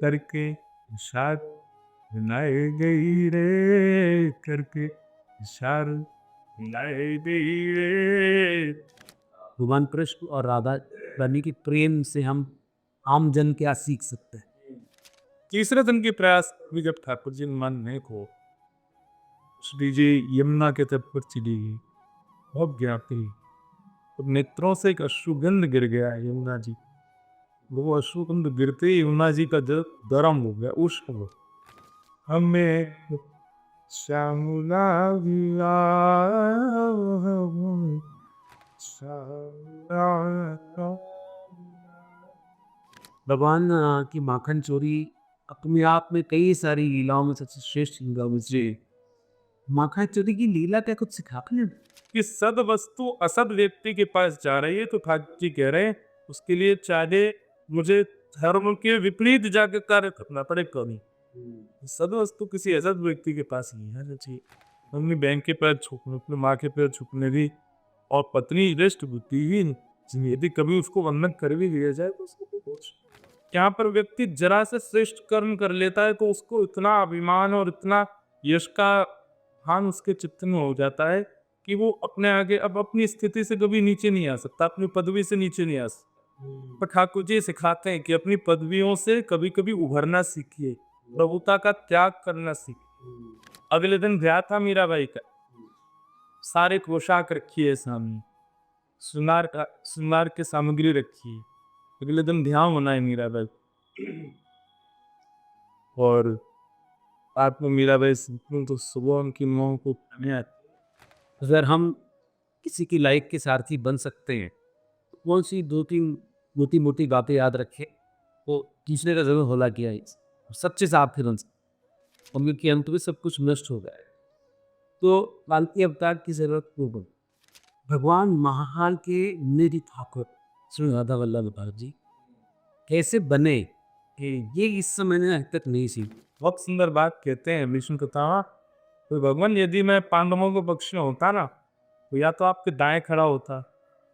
करके इशार मिलाए गई रे, करके इशार मिलाए गई रे। भगवान कृष्ण और राधा रानी के प्रेम से हम आम जन क्या सीख सकते हैं? तीसरे दिन के प्रयास में जब ठाकुर जी मन ने को श्री जी यमुना के तट पर चली गई, अब ज्ञाति तो नेत्रों से एक अश्रुगंध गिर गया यमुना जी। वो अश्रुगंध गिरते ही यमुना जी का दिल गर्म हो गया, उष्ण हो। हमें श्यामला विया, श्यामला। भगवान की माखन चोरी अपने आप में कई सारी लीलाओं में सबसे श्रेष्ठ लीला मुझे माखन चोरी की लीला क्या कुछ सिखाते हैं? कि सद वस्तु असद व्यक्ति के पास जा रही है तो ठाकुर जी कह रहे हैं उसके लिए चाहे मुझे धर्म के विपरीत जाकर कार्य करना पड़े कभी। सद वस्तु किसी असद व्यक्ति के पास नहीं है चाहिए। अपनी बहन के पैर छूने, अपनी माँ के पैर छूने भी, और पत्नी रेस्ट बुद्धिहीन, यदि कभी उसको वंदन कर भी दिया जाए तो उसको कुछ। यहाँ पर व्यक्ति जरा से श्रेष्ठ कर्म कर लेता है तो उसको इतना अभिमान और इतना यश का भान उसके चित्त में हो जाता है कि वो अपने आगे अब अपनी स्थिति से कभी नीचे नहीं आ सकता, अपनी पदवी से नीचे नहीं आ सकता। पर ठाकुर जी सिखाते हैं कि अपनी पदवियों से कभी कभी उभरना सीखिए, प्रभुता का त्याग करना सीखिए। अगले दिन ब्याह था मीराबाई का, सारे पोशाक रखिए सामने, श्रृंगार के सामग्री रखिए। अगले दिन ध्यान होना है मीराबाई, और रात में मीराबाई तो सुबह उनकी मोह को खाने आती। अगर हम किसी की लाइफ के सारथी बन सकते हैं तो कौन सी दो तीन मोटी मोटी बातें याद रखें वो तीसरे का जरूर होला किया है, सच्चे साथ फिर उनसे और क्योंकि अंत में सब कुछ नष्ट हो गया है तो काल्की अवतार की जरूरत क्यों पड़ी? भगवान महाकाल के निधि ठाकुर श्री राधा वल्लभ भाई जी कैसे बने कि ये इस समय ने अभी तक नहीं सीखी। बहुत सुंदर बात कहते हैं विष्णु कथा। तो भगवान यदि मैं पांडवों के पक्ष में होता ना तो या तो आपके दाएं खड़ा होता,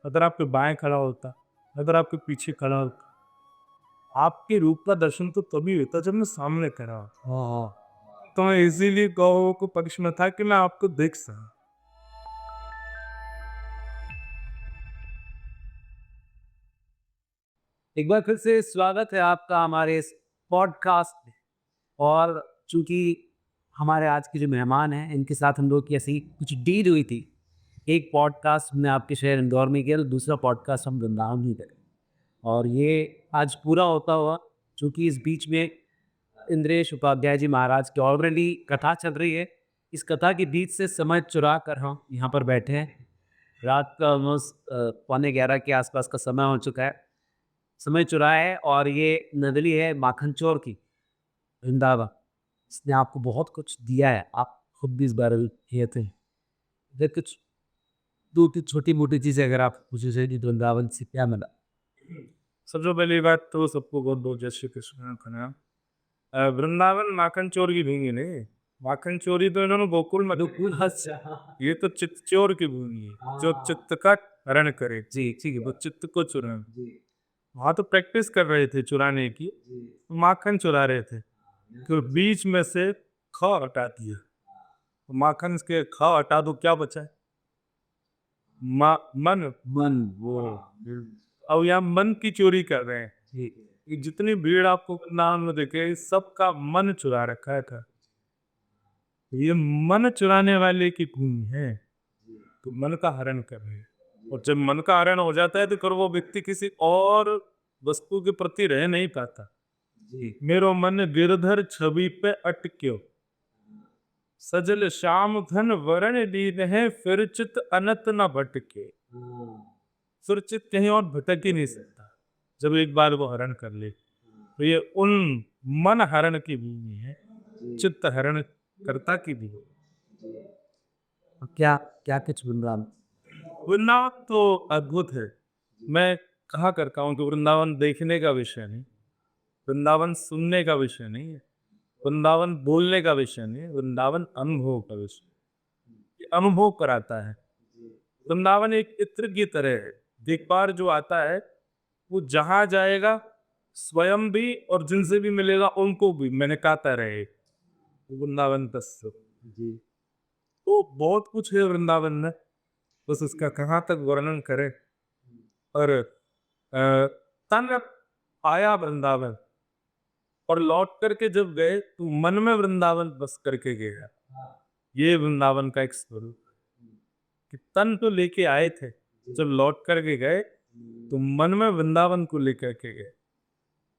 अगर आपके बाएं खड़ा होता, अगर आपके पीछे खड़ा होता। आपके रूप का दर्शन तो तभी होता जब मैं सामने खड़ा होता। हाँ, तो मैं इसीलिए गौ को पक्ष में था कि मैं आपको देख सका। एक बार फिर से स्वागत है आपका हमारे इस पॉडकास्ट में। और चूंकि हमारे आज के जो मेहमान हैं इनके साथ हम लोग की ऐसी कुछ डील हुई थी, एक पॉडकास्ट हमने आपके शहर इंदौर में किया तो दूसरा पॉडकास्ट हम वृंदावन में करें और ये आज पूरा होता हुआ चूंकि इस बीच में इंद्रेश उपाध्याय जी महाराज की ऑलरेडी कथा चल रही है, इस कथा के बीच से समय चुरा कर हम यहाँ पर बैठे हैं। रात का ऑलमोस्ट 11:15 के आसपास का समय हो चुका है, समय चुराया है और ये नगरी है माखन चोर की, वृंदावन। इसने आपको बहुत कुछ दिया है, आप खुद भी इस बारे में किए थे। इधर कुछ दो तीन छोटी मोटी चीजें अगर आप मुझे से वृंदावन से क्या मिला? सबसे पहली बात तो सबको बहुत बहुत जय श्री कृष्ण का। वृंदावन माखन चोर की भूमि नहीं, माखन चोरी तो इन्होंने गोकुल में। बिल्कुल, अच्छा। ये तो चित्त चोर की भूमि है, जो चित्त का हरण करे, जी, ठीक है। वो चित्त को चुरा। जी, वहां तो प्रैक्टिस कर रहे थे चुराने की, जी। माखन चुरा रहे थे। तो बीच में से ख हटा दिया, तो माखन के ख हटा दो क्या बचा है? मन। मन वो अब यहाँ मन की चोरी कर रहे हैं। जी, ये जितनी भीड़ आपको नाम में देखे सबका मन चुरा रखा है था। ये मन चुराने वाले की भूमि है, तो मन का हरण कर रहे हैं। और जब मन का हरण हो जाता है तो फिर वो व्यक्ति किसी और वस्तु के प्रति रह नहीं पाता। जी। मेरो मन गिरधर छवि पे अटक्यो, सजल श्याम घन वरण लीन है, फिर चित अनत न भटके। फिर चित कहीं और भटक ही नहीं सकता जब एक बार वो हरण कर ले। तो ये उन मन हरण की भूमि है, चित्त हरण कर्ता की भी है। क्या क्या कुछ बन रहा? वृंदावन तो अद्भुत है। मैं कहा करता हूँ कि वृंदावन देखने का विषय नहीं, वृंदावन सुनने का विषय नहीं है, वृंदावन बोलने का विषय नहीं है, वृंदावन अनुभव का विषय। ये अनुभव कराता है। वृंदावन एक इत्र की तरह है, एक बार जो आता है वो जहां जाएगा स्वयं भी और जिनसे भी मिलेगा उनको भी मैंने कहता रहे वृंदावन तस्व। जी। तो बहुत कुछ है वृंदावन में, बस उसका कहाँ तक वर्णन करें। और तन आया वृंदावन और लौट करके जब गए तो मन में वृंदावन बस करके गया। ये वृंदावन का एक स्वरूप है कि तन तो लेके आए थे, जब लौट करके गए तो मन में वृंदावन को लेकर के गए।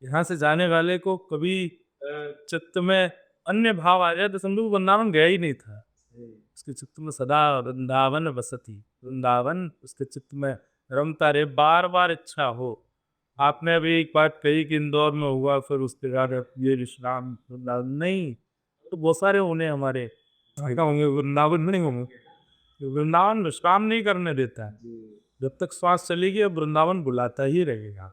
यहाँ से जाने वाले को कभी चित्त में अन्य भाव आ जाए तो समझो वो वृंदावन गया ही नहीं था। उसके चित्त में सदा वृंदावन बसती, वृंदावन उसके चित्त में रमता रहे, बार बार इच्छा हो। आपने अभी एक बात कही कि इंदौर में हुआ, फिर उसके बाद ये विश्राम वृंदावन नहीं, तो बहुत सारे होने हमारे क्या होंगे, वृंदावन नहीं होंगे। वृंदावन विश्राम नहीं करने देता है, जब तक श्वास चलेगी अब वृंदावन बुलाता ही रहेगा।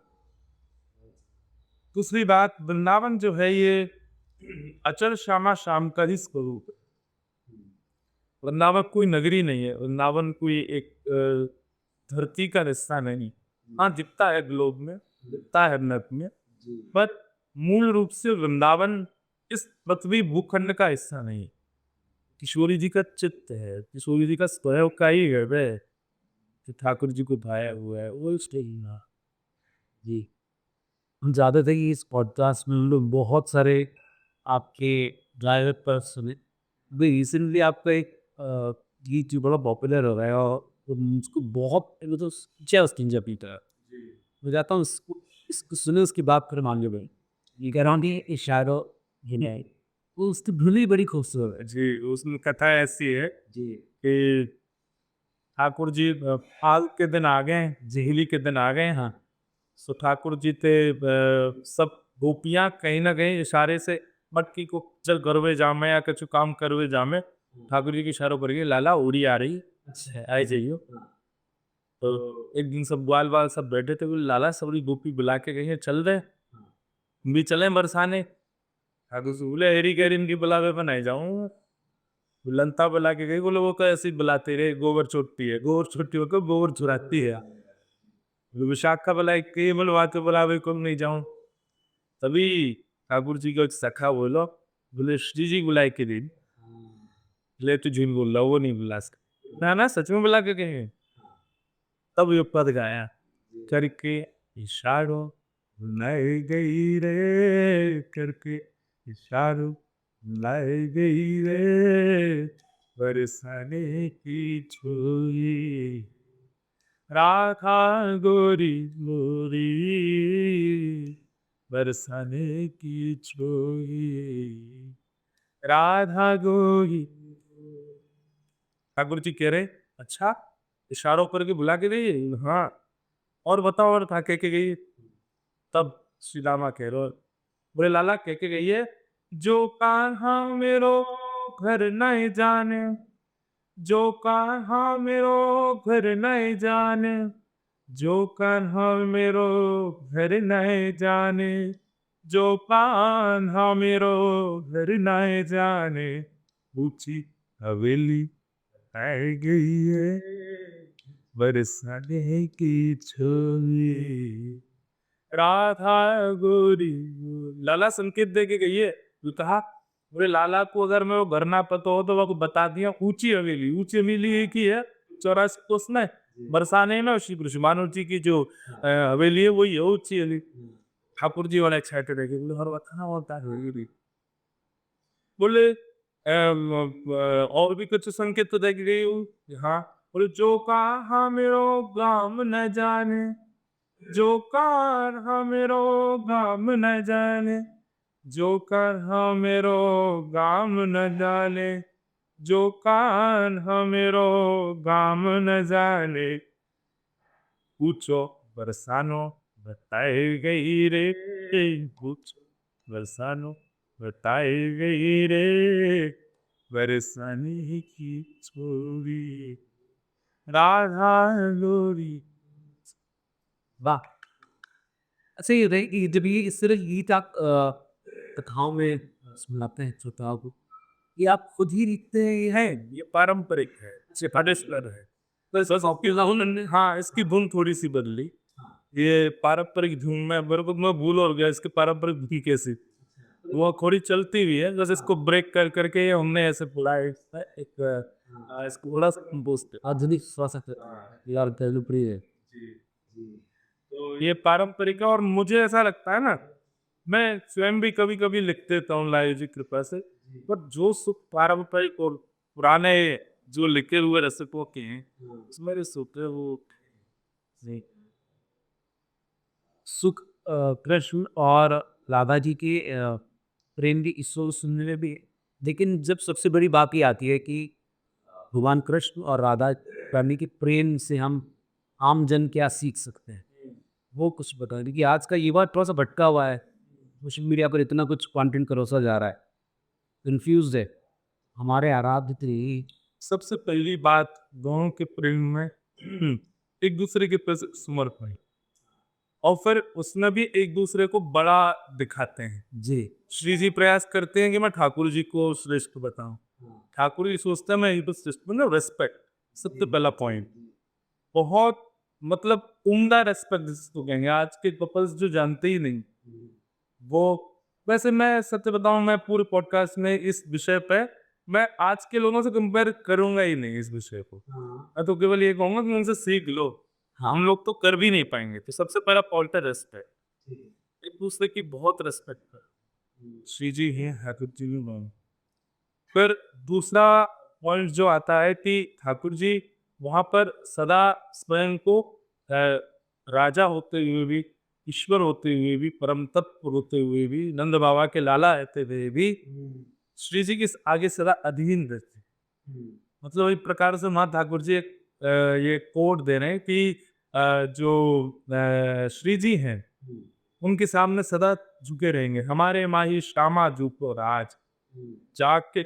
दूसरी बात, वृंदावन जो है ये अचल श्यामा श्याम का ही स्वरूप है। वृंदावन कोई नगरी नहीं है, वृंदावन कोई एक धरती का हिस्सा नहीं। हाँ, दिखता है ग्लोब में, दिखता है मैप में, पर मूल रूप से वृंदावन इस पृथ्वी भूखंड का हिस्सा नहीं। किशोरी जी का चित्त है, किशोरी जी का स्वयं का ही घर है कि ठाकुर जी को भाया हुआ है वो स्टेना। जी। हम ज़्यादातर इस पॉडकास्ट में हम लोग बहुत सारे आपके ड्राइवर पर सुने। अभी रिसेंटली आपका एक गीत जो बड़ा पॉपुलर हो रहा है और उसको बहुत वो तो जस्ट इंजा पीता है। मैं चाहता हूँ इसको सुने, उसकी बात फिर मान लो। ये कह रहा हूँ कि इशारों हिने वो उसकी धुनी बड़ी खूबसूरत है। जी, उसमें कथा ऐसी है जी। कि ठाकुर जी फाल के दिन आ गए, जेहली के दिन आ गए। हाँ, सो ठाकुर जी थे सब गोपियाँ कहीं ना कहीं इशारे से मटकी को चल करवे जामे या कुछ काम करवे जामे, ठाकुर जी के इशारों पर लाला उड़ी आ रही, अच्छा आए जाइयो। तो एक दिन सब ग्वाल वाल सब बैठे थे, बोले लाला सबरी गोपी बुला के गई है, चल रहे भी चले बरसाने। ठाकुर से बोले हेरी गहरी इनकी बुलावे पर नहीं जाऊँ। लंता बुला के गई, बोले वो कैसे बुलाते रहे, गोबर छोड़ती है, गोबर छोड़ती होकर गोबर चुराती है। विशाखा बुलाई के बुलवाते बुलावे को नहीं जाऊं। तभी ठाकुर जी को एक सखा बोलो, बोले श्री जी बुलाए के दिन ले तू झूठ बोल रहा, वो नहीं बुला सकता ना, सच में बुला के कहे। तब ये पद गाया करके इशारों लाई गई रे, करके इशारों लाई गई रे, बरसाने की छुई राधा गोरी गोरी, बरसाने की छोई राधा गोरी। ठाकुर जी कह रहे अच्छा, इशारों करके बुला के गई। हाँ, और बताओ और था कह के गई। तब श्री रामा कह रहे, बोले लाला कह के गई है, जो कहाँ मेरो घर नहीं जाने, जो कहाँ मेरो घर नहीं जाने, जो कहाँ मेरो घर नहीं जाने, जो कहाँ मेरो घर नहीं जाने, ऊंची हवेली आ गई है, बरसाने की छोरी राधा गोरी। लाला संकेत दे के गई है, तो कहा बोले लाला को अगर मैं वो घर ना पता हो तो वो बता दिया, ऊंची हवेली। ऊंची हवेली एक ही है 84 कोस में, बरसाने में श्री कृष्ण मानो जी की जो हवेली है वही है ऊंची हवेली। ठाकुर जी वाला एक्साइटेड है कि बोले हर बताना होता है। बोले और भी कुछ संकेत तो देख गई हूँ। हाँ, बोले जो कहा मेरो गाम न जाने, जो कहा मेरो गाम न जाने, जो कहा मेरो गाम न जाने, जो कहा मेरो गाम न जाने, पूछो बरसानो बताए गई रे, पूछो बरसानो बताए गई रे, बरसाने की छोरी राधा गोरी। वाह। अच्छा ये रहे कि जब ये इस तरह गीत आप कथाओं में सुनाते हैं श्रोताओं को, ये आप खुद ही लिखते हैं? ये पारंपरिक है, ट्रेडिशनल है। बस हाँ, इसकी धुन थोड़ी सी बदली। ये पारंपरिक धुन में मेरे को मैं भूल और गया इसकी पारंपरिक धुन कैसी वो थोड़ी चलती हुई है बस इसको ब्रेक कर करके हमने ऐसे बुलाया एक इसको थोड़ा सा कंपोस्ट आधुनिक श्वास यार तेलुपड़ी है। तो ये पारंपरिक है और मुझे ऐसा लगता है ना मैं स्वयं भी कभी कभी लिख देता हूँ लायु जी कृपा से पर जो सुख पारंपरिक और पुराने जो लिखे हुए रसिकों के हैं उसमें जो सुख है वो नहीं। सुख कृष्ण और राधा जी के प्रेम की ईश्वर सुनने में भी है। लेकिन जब सबसे बड़ी बात ये आती है कि भगवान कृष्ण और राधा रानी के प्रेम से हम आम जन क्या सीख सकते हैं, वो कुछ बताएं। क्योंकि आज का युवा थोड़ा सा भटका हुआ है, सोशल मीडिया पर इतना कुछ कंटेंट परोसा जा रहा है, कंफ्यूज है। हमारे आराध्य थे सबसे पहली बात दोनों के प्रेम में एक दूसरे के प्रति समर्पण और फिर उसमें भी एक दूसरे को बड़ा दिखाते हैं। जी। श्री जी प्रयास करते हैं कि मैं ठाकुर जी को श्रेष्ठ बताऊं, ठाकुर जी सोचते हैं मैं ही तो श्रेष्ठ मतलब रेस्पेक्ट सबसे पहला पॉइंट बहुत मतलब उम्दा रेस्पेक्ट जिसको कहेंगे आज के कपल्स जो जानते ही नहीं वो वैसे मैं सत्य बताऊं मैं पूरे पॉडकास्ट में इस विषय पे मैं आज के लोगों से कंपेयर करूंगा ही नहीं इस विषय को मैं तो केवल ये कहूंगा कि उनसे सीख लो हम लोग तो कर भी नहीं पाएंगे तो सबसे पहला पॉइंट है रेस्पेक्ट एक दूसरे की बहुत रेस्पेक्ट कर श्री जी हैं ठाकुर जी भी हैं। फिर दूसरा पॉइंट जो आता है कि ठाकुर जी वहां पर सदा स्वयं को राजा होते हुए भी ईश्वर होते हुए भी परम तत्व होते हुए भी नंद बाबा के लाला रहते हुए भी श्री जी के आगे सदा अधीन रहते मतलब एक प्रकार से माँ ठाकुर जी एक ये कोड दे रहे हैं कि जो श्री जी हैं उनके सामने सदा झुके रहेंगे हमारे माही श्यामा झुको राज जाके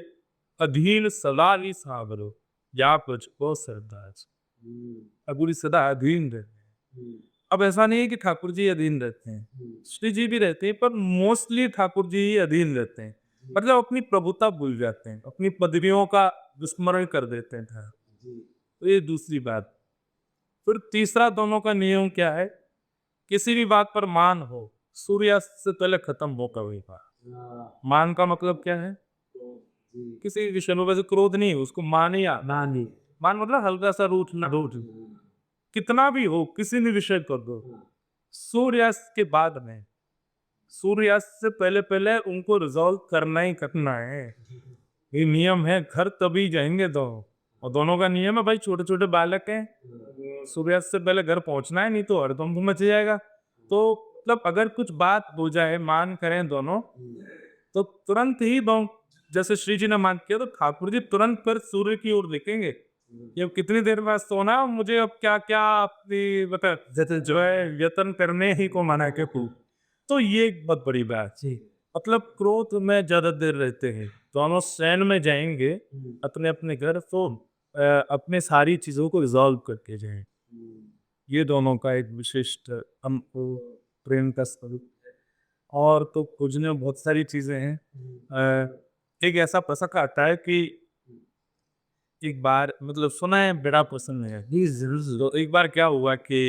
अधीन सदा नी सावरो या को सरदाज ठाकुर जी सदा अधीन रहते हैं। अब ऐसा नहीं है कि ठाकुर जी अधीन रहते हैं श्री जी भी रहते हैं पर मोस्टली ठाकुर जी ही अधीन रहते हैं मतलब अपनी प्रभुता भूल जाते हैं अपनी पदवियों का विस्मरण कर देते हैं तो ये दूसरी बात। फिर तीसरा दोनों का नियम क्या है किसी भी बात पर मान हो सूर्यास्त से पहले खत्म हो कभी बात मान का मतलब क्या है किसी विषय में वैसे क्रोध नहीं उसको मान ही मान मतलब हल्का सा रूठ कितना भी हो किसी भी विषय कर दो सूर्यास्त के बाद में सूर्यास्त से पहले पहले उनको रिजॉल्व करना ही करना है ये नियम है घर तभी जाएंगे दोनों और दोनों का नियम है भाई छोटे छोटे बालक हैं सूर्यास्त से पहले घर पहुंचना है नहीं तो हरदम मच जाएगा तो मतलब अगर कुछ बात हो जाए मान करें दोनों तो तुरंत ही दोनों जैसे श्री जी ने मान किया तो ठाकुर जी तुरंत पर सूर्य की ओर देखेंगे ये अब कितनी देर बाद सोना मुझे अब क्या क्या अपनी मतलब जो है यत्न करने ही को मना के पू तो ये एक बहुत बड़ी बात जी। मतलब क्रोध में ज्यादा देर रहते हैं दोनों शयन में जाएंगे अपने अपने घर तो अपने सारी चीजों को रिजॉल्व करके जाएं ये दोनों का एक विशिष्ट हमको प्रेम का स्वरूप है। और तो खोजने में बहुत सारी चीजें हैं एक ऐसा प्रसंग आता है कि एक बार मतलब सुना है बड़ा पसंद है तो एक बार क्या हुआ कि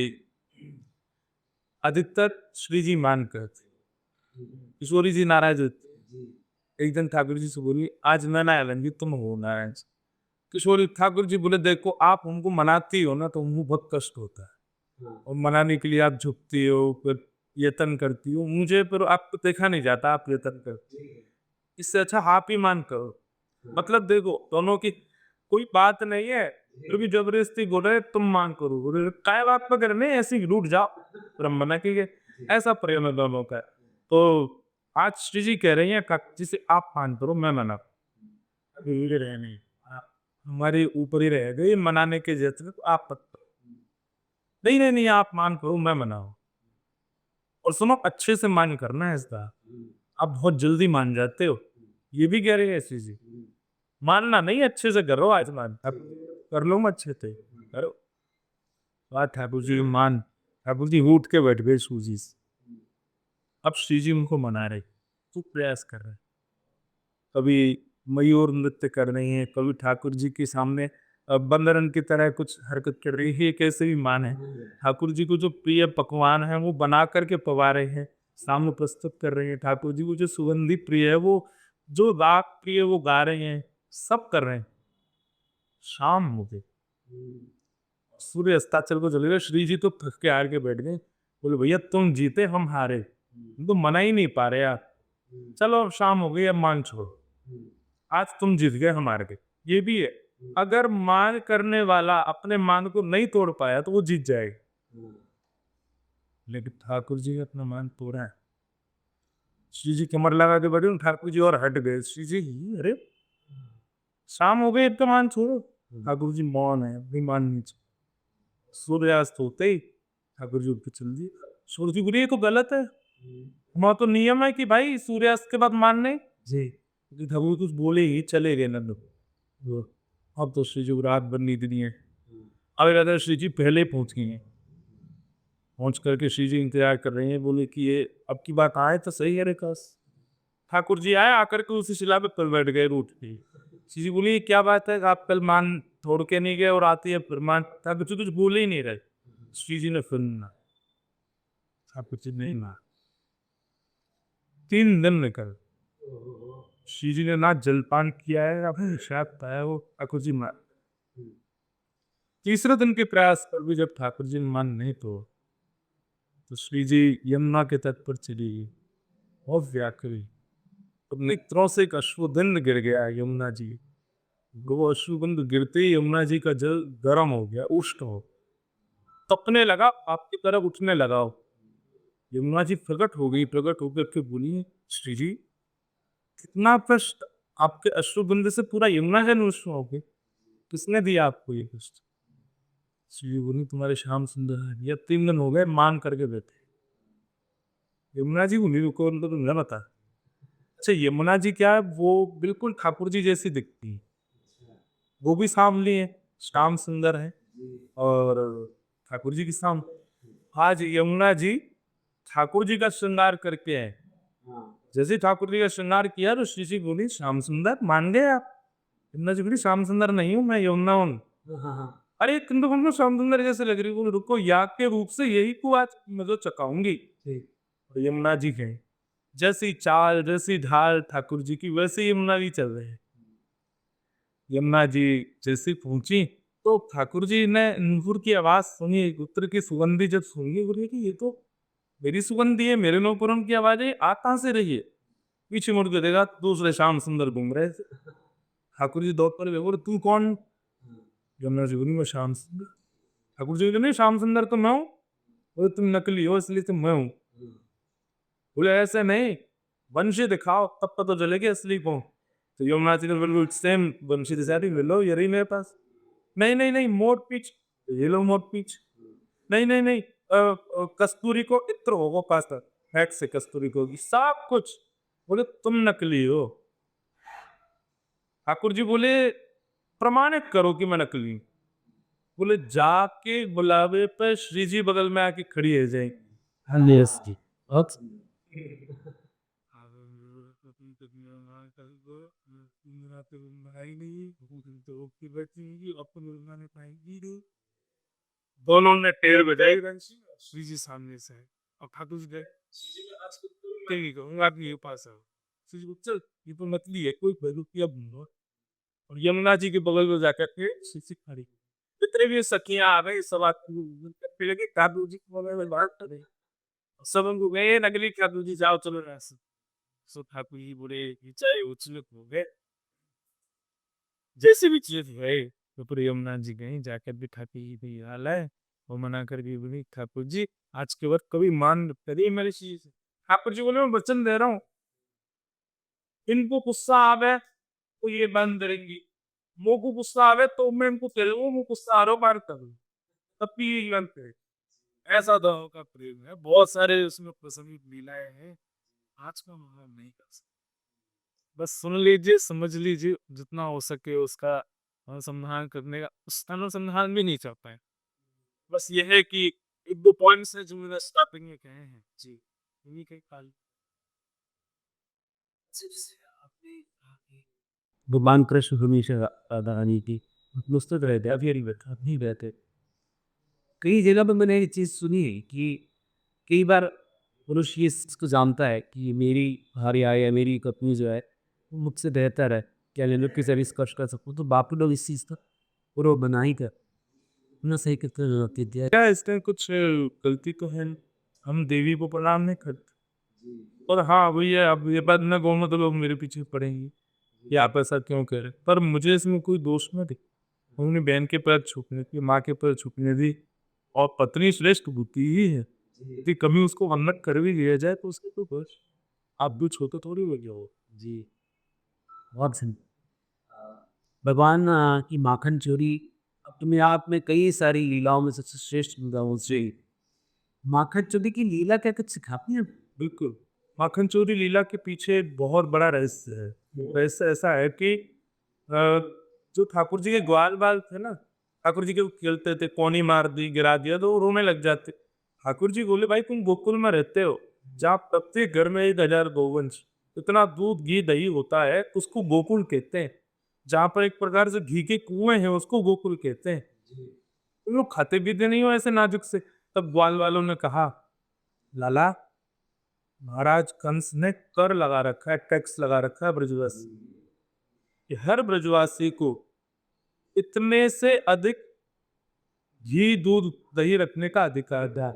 अधिकतर श्री जी मान कर किशोरी जी नाराज होते एक दिन ठाकुर जी से बोली आज मैं ना आलंगी तुम हो नाराज किशोरी ठाकुर जी बोले देखो आप हमको मनाती हो ना तो हमको बहुत कष्ट होता है और मनाने के लिए आप झुकती हो फिर यत्न करती हो मुझे फिर आपको देखा नहीं जाता आप यत्न करती हो इससे अच्छा आप ही मान करो मतलब देखो दोनों की कोई बात नहीं है तो भी जबरदस्ती बोल रहे तुम मान करो बोले काय बात पर करने ऐसी रूठ जाओ ब्रह्म मना की ऐसा प्रेम है दोनों का तो आज श्री जी कह रही हैं जिसे आप मान करो मैं मना रहे नहीं हमारे ऊपर ही रहेगा ये मनाने के जैसे तो आप मत करो नहीं नहीं नहीं आप मान करो मैं मनाऊं और सुनो अच्छे से मान करना है इसका आप बहुत जल्दी मान जाते हो ये भी कह रहे हैं श्री जी मानना नहीं अच्छे से करो आज मान अब कर लो अच्छे से करो बात ठाकुर जी मान ठाकुर जी उठ के बैठ गए सूजी से अब श्री जी उनको मना रहे तो प्रयास कर रहे कभी मयूर नृत्य कर रही हैं कभी ठाकुर जी के सामने बंदरन की तरह कुछ हरकत कर रही है, कैसे भी मान है। ठाकुर जी को जो प्रिय पकवान है वो बना करके पवा रहे हैं, सामने प्रस्तुत कर रहे हैं। ठाकुर जी को जो सुगंधी प्रिय है, वो जो राग प्रिय वो गा रहे हैं, सब कर रहे हैं। शाम हो गई, सूर्य अस्ताचल को चले गए। श्री जी तो थक के हार के बैठ गए। बोले भैया तुम जीते हम हारे, तुम तो मना ही नहीं पा रहे यार। चलो अब शाम हो गई, अब मान छोड़ो, आज तुम जीत गए हम हार गए। ये भी है, अगर मान करने वाला अपने मान को नहीं तोड़ पाया तो वो जीत जाएगा। लेकिन ठाकुर जी ने अपना मान तोड़ा है। श्री जी कमर लगा के बैठे, ठाकुर जी और हट गए। श्री जी अरे शाम हो गई, इतना मान छोड़ो। ठाकुर जी मौन है, अभी मान नहीं छोड़। सूर्यास्त होते ही ठाकुर जी उठ के चल दिए। सूर्य जी बोले ये तो गलत है, हमारा तो नियम है कि भाई सूर्यास्त के बाद मानने जी। ठाकुर कुछ बोले ही चले गए नंदू। अब तो श्री जी को रात भर नींद नहीं है। अब कहते हैं श्री जी पहले पहुंच गए हैं। पहुंच करके श्री जी इंतजार कर रहे हैं। बोले कि ये अब की बात आए तो सही है रे कस। ठाकुर जी आए, आकर के उसी शिला पे पर बैठ गए रूठ के। श्री जी बोली ये क्या बात है, आप कल मान तोड़ के नहीं गए और आती है फिर मान। ठाकुर जी कुछ बोले ही नहीं रहे। श्री जी ने फिर ना, ठाकुर जी नहीं ना। 3 दिन निकल, श्री जी ने ना जलपान किया है ना फिर शायद पाया वो। ठाकुर जी मार, तीसरे दिन के प्रयास पर भी जब ठाकुर जी ने मान नहीं तो श्री जी यमुना के तट पर चली गई, बहुत व्याकुल। तो नेत्रों से एक अश्वगंध गिर गया यमुना जी। वो अश्वगंध गिरते ही यमुना जी का जल गर्म हो गया, उष्ण हो तपने लगा, आपकी तरफ उठने लगा हो। यमुना जी प्रकट हो गई, प्रकट होकर के बोली श्री जी कितना कष्ट, आपके अश्वगंध से पूरा यमुना जल उष्ण हो गया, किसने दिया आपको ये कष्ट। श्री जी बोली तुम्हारे श्याम सुंदर है, ये 3 दिन हो गए मान करके बैठे। यमुना जी बोली रुको, उनको तो न बता। अच्छा यमुना जी क्या है, वो बिल्कुल ठाकुर जी जैसी दिखती है, वो भी सांवली है, श्याम सुंदर है। और ठाकुर जी की शाम, आज यमुना जी ठाकुर जी का श्रृंगार करके है। जैसे ठाकुर जी का श्रृंगार किया तो श्री जी बोली श्याम सुंदर मान गए आप। यमुना जी बोली श्याम सुंदर नहीं हूँ, मैं यमुना हूँ। अरे किंतु हमको श्याम सुंदर जैसे लग रही। बोले रुको, याग के रूप से यही को आज मैं तो चकाऊंगी। और यमुना जी कहे जैसी चाल जैसी ढाल ठाकुर जी की, वैसे यमुना जी चल रहे हैं। यमुना जी जैसी पहुंची तो ठाकुर जी ने नुपुर की आवाज सुनी, उत्तर की सुगंधी जब सुनी, बोले कि ये तो मेरी सुगंधी है, मेरे नुपुरम की आवाज है, आ कहां से रही है। पीछे मुड़ के देखा, दूसरे श्याम सुंदर घूम रहे थे। ठाकुर जी दौड़ पर बोले तू कौन। यमुना जी बोली मैं श्याम सुंदर। ठाकुर जी बोले नहीं श्याम सुंदर तो मैं हूँ। बोले तुम नकली हो इसलिए तो मैं हूँ। बोले ऐसे नहीं, वंशी दिखाओ तब पता चलेगी असली कौन। तो यमुना जी ने बिल्कुल सेम वंशी दिखा दी, लो ये रही मेरे पास। नहीं नहीं नहीं मोट पीछ, ये लो मोट पीछ। नहीं नहीं नहीं कस्तूरी को इत्र होगा पास हैक से कस्तूरी को होगी सब कुछ। बोले तुम नकली हो। ठाकुर जी बोले प्रमाणित करो कि मैं नकली हूं। बोले जाके बुलावे पे श्री जी बगल में आके खड़ी है जाए। हाँ यस जी। दोनों ने टेर बजाई रंशी, श्री जी सामने से है और ठाकुर जी गए। श्री जी ने आज तेरी कहूंगा आपके पास है। श्री जी को चल ये तो नकली है, कोई बेवकूफी अब नहीं हो। और यमुना जी के बगल में जाकर के श्री जी खड़ी, जितने भी सखियां आ गई सब आके लगी ठाकुर जी के बगल में बात कर रही। सब उनको गए नकली ठाकुर जी जाओ चलो यहाँ से। सो ठाकुर जी बोले कि चाहे उछलक हो गए, जैसे भी चीज है तो पूरे यमुना जी गई, जाकर भी ठाकुर जी भी हाल है वो मना कर भी बोली ठाकुर जी आज के बाद कभी मान करिए मेरी चीज। ठाकुर जी बोले मैं वचन दे रहा हूँ, इनको गुस्सा आवे तो ये बंद करेंगी, मो को गुस्सा आवे तो मैं इनको कह दूंगा वो गुस्सा आ रहा हो बार कर दूं, तब भी ये बंद करे। ऐसा दाव का प्रेम है, बहुत सारे उसमें प्रसंग लीलाएं हैं, आज का वर्णन नहीं कर सकते। बस सुन लीजिए समझ लीजिए, जितना हो सके उसका अनुसंधान करने का, उसका अनुसंधान भी नहीं चाह पाए। बस ये है कि एक दो पॉइंट्स है जो मैंने स्टार्टिंग में कहे हैं जी, इन्हीं के काल भगवान कृष्ण हमेशा राधा रानी की मुस्तैद रहते, अभी नहीं बैठा नहीं रहते। कई जगह पे मैंने ये चीज़ सुनी है कि कई बार पुरुष ये इसको जानता है कि मेरी भार्या या मेरी पत्नी जो है वो मुझसे बेहतर है, क्या मैं लोग की सर्विस कष्ट कर सकूँ, तो बाकी लोग इस चीज़ का पूरा बना ही कर ना सही करते रहते दिया। क्या इसमें कुछ गलती तो है नहीं। हम देवी को प्रणाम नहीं करते। और हाँ भैया, अब ये बात मैं कहूँगा तो लोग मेरे पीछे पड़ेंगे कि आप ऐसा क्यों कह रहे हैं? पर मुझे इसमें कोई दोष ना दिखे। उन्होंने बहन के पैर छूने दी, माँ के पैर छूने दी, और पत्नी श्रेष्ठ बुद्धि ही है। यदि कभी उसको वंदन कर भी दिया जाए तो उसके तो बस आप भी छोटे थोड़ी हो जाओ। जी, बहुत सही। भगवान की माखन चोरी अपने आप में कई सारी लीलाओं में सबसे श्रेष्ठ लीलाओं से एक। माखन चोरी की लीला क्या कुछ सिखाती है? बिल्कुल। माखन चोरी लीला के पीछे एक बहुत बड़ा रहस्य है। रहस्य ऐसा है कि जो ठाकुर जी के ग्वाल बाल थे ना, ठाकुर जी के वो खेलते थे, कौनी मार दी, गिरा दिया तो वो रोने लग जाते। ठाकुर जी बोले, भाई तुम गोकुल में रहते हो, जहाँ प्रत्येक घर में 1000 गौवंश, इतना दूध घी दही होता है, उसको गोकुल कहते हैं। जहाँ पर एक प्रकार से घी के कुएं हैं, उसको गोकुल कहते हैं। तुम लोग खाते पीते नहीं हो ऐसे नाजुक से। तब ग्वाल वालों ने कहा, लाला, महाराज कंस ने कर लगा रखा है, टैक्स लगा रखा है ब्रजवासी, कि हर ब्रजवासी को इतने से अधिक घी दूध दही रखने का अधिकार है।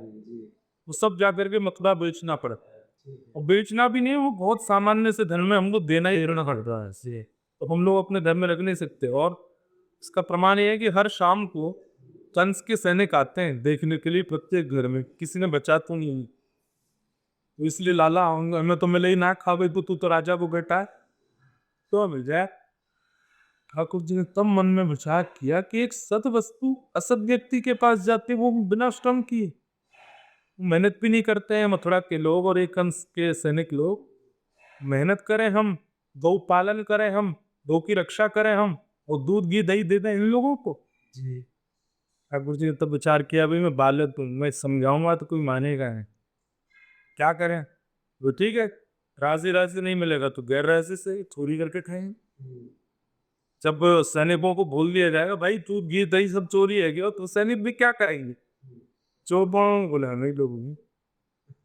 वो सब जाकर के मथुरा बेचना पड़ता है, और बेचना भी नहीं, वो बहुत सामान्य से धन में हमको देना पड़ता है ऐसे। तो हम लोग अपने धर्म में रख नहीं सकते। और इसका प्रमाण ये है कि हर शाम को कंस के सैनिक आते हैं देखने के लिए, प्रत्येक घर में किसी ने बचा तो नहीं। तो इसलिए लाला आऊंगा, मैं तो मिले ही ना खा भाई, तू तो राजा को बेटा है, तो मिल जाए। ठाकुर जी ने तब मन में विचार किया कि एक सत वस्तु असत व्यक्ति के पास जाती, वो बिना श्रम किए, मेहनत भी नहीं करते हैं मथुरा के लोग और एक कंस के सैनिक लोग। मेहनत करें हम, गौ पालन करें हम, गौ की रक्षा करें हम, और दूध घी दही दे दें इन लोगों को। जी। ठाकुर जी ने तब विचार किया, भाई मैं बालक हूँ, मैं समझाऊंगा तो कोई मानेगा नहीं, क्या करें? वो ठीक है, राशि राशि नहीं मिलेगा तो गैर राशि से चोरी करके खाएंगे। जब सैनिकों को बोल दिया जाएगा, भाई तू घी दही सब चोरी है क्या, तो सैनिक भी क्या करेंगे? चोर बोले नहीं लोग।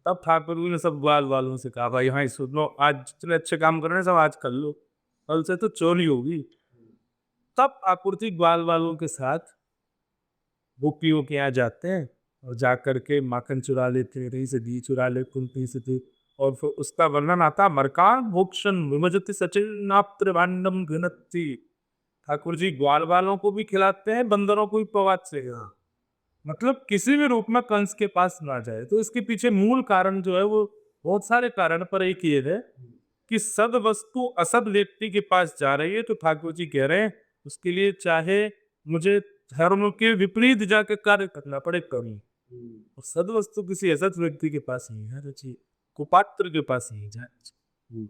तब ठाकुर जी ने सब ग्वाल वालों से कहा, भाई हाँ सुन लो, आज जितने अच्छे काम कर रहे हैं सब आज कर लो, कल से तो चोरी होगी। तब ठाकुर जी ग्वाल वालों के साथ गोपियों के यहाँ जाते हैं, और जा करके माखन चुरा लेते हैं, कहीं से घी चुरा लेते, कहीं से थे। और फिर उसका वर्णन आता, मरकान भोक्षण विमजति सचिनाप्त्र भांडम घनत्ति। ठाकुर जी ग्वाल वालों को भी खिलाते हैं, बंदरों को भी पवात से। मतलब किसी भी रूप में कंस के पास ना जाए। तो इसके पीछे मूल कारण जो है वो बहुत सारे कारण, पर एक ये है कि सद वस्तु असद व्यक्ति के पास जा रही है, तो ठाकुर जी कह रहे हैं उसके लिए चाहे मुझे धर्म के विपरीत जाकर कार्य करना पड़े कभी, और सद वस्तु किसी असद व्यक्ति के पास नहीं है, रुचि कुपात्र के पास नहीं जाए।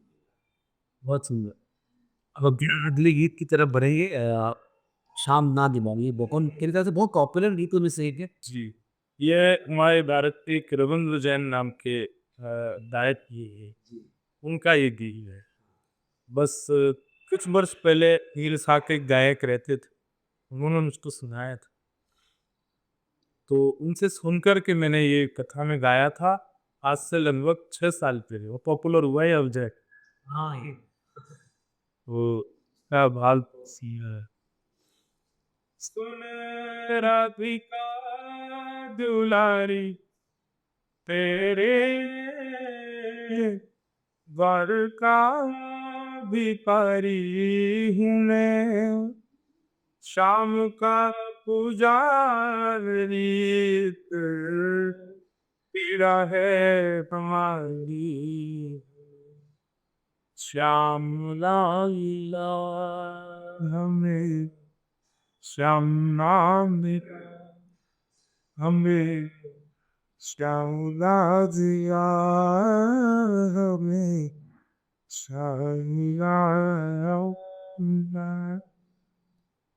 बहुत सुंदर। अब अगले गीत की तरफ बढ़ेंगे। शाम ना दिमाग, ये बहुत मेरे ख्याल से बहुत पॉपुलर गीतों में से एक है। जी, ये हमारे भारत के एक रविंद्र जैन नाम के गायक ये है, उनका ये गीत है। बस कुछ वर्ष पहले नील साह के एक गायक रहते थे, उन्होंने मुझको सुनाया था, तो उनसे सुनकर के मैंने ये कथा में गाया था। आज से लगभग 6 साल पहले वो पॉपुलर हुआ है अब जाए। हाँ, ये वो क्या भाल सी है, सुन राधिका दुलारी तेरे द्वार का भिखारी हूँ मैं, शाम का पुजारी पीड़ा है हमारी, श्याम लाल हमें, श्याम नाम मेरा हमें, श्याम दिया हमें, श्याम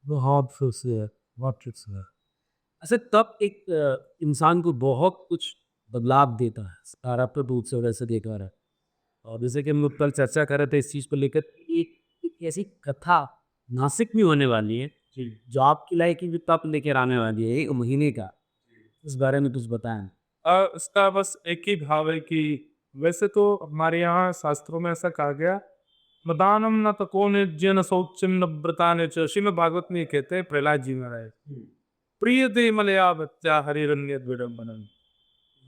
बहुत खुशी है, बहुत खुशी है। अच्छा, तब एक इंसान को बहुत कुछ बदलाव देता है सकारात्मक रूप से, वैसे देखा रहा है। और जैसे कि हम लोग कल चर्चा कर रहे थे इस चीज़ को लेकर कि एक ऐसी कथा नासिक में होने वाली है जी। जो आपकी लाइफ की भी तप लेकर आने वाली है 1 महीने का, इस बारे में कुछ बताएँ? इसका बस एक ही भाव है कि वैसे तो हमारे यहाँ शास्त्रों में ऐसा कहा गया, मदानम न तको निज्य न शौचम न व्रता न च। श्रीमद् भागवत में ये कहते हैं प्रहलाद जी महाराज, प्रिय दे मलया बच्चा हरिरण्य विडम्बनम।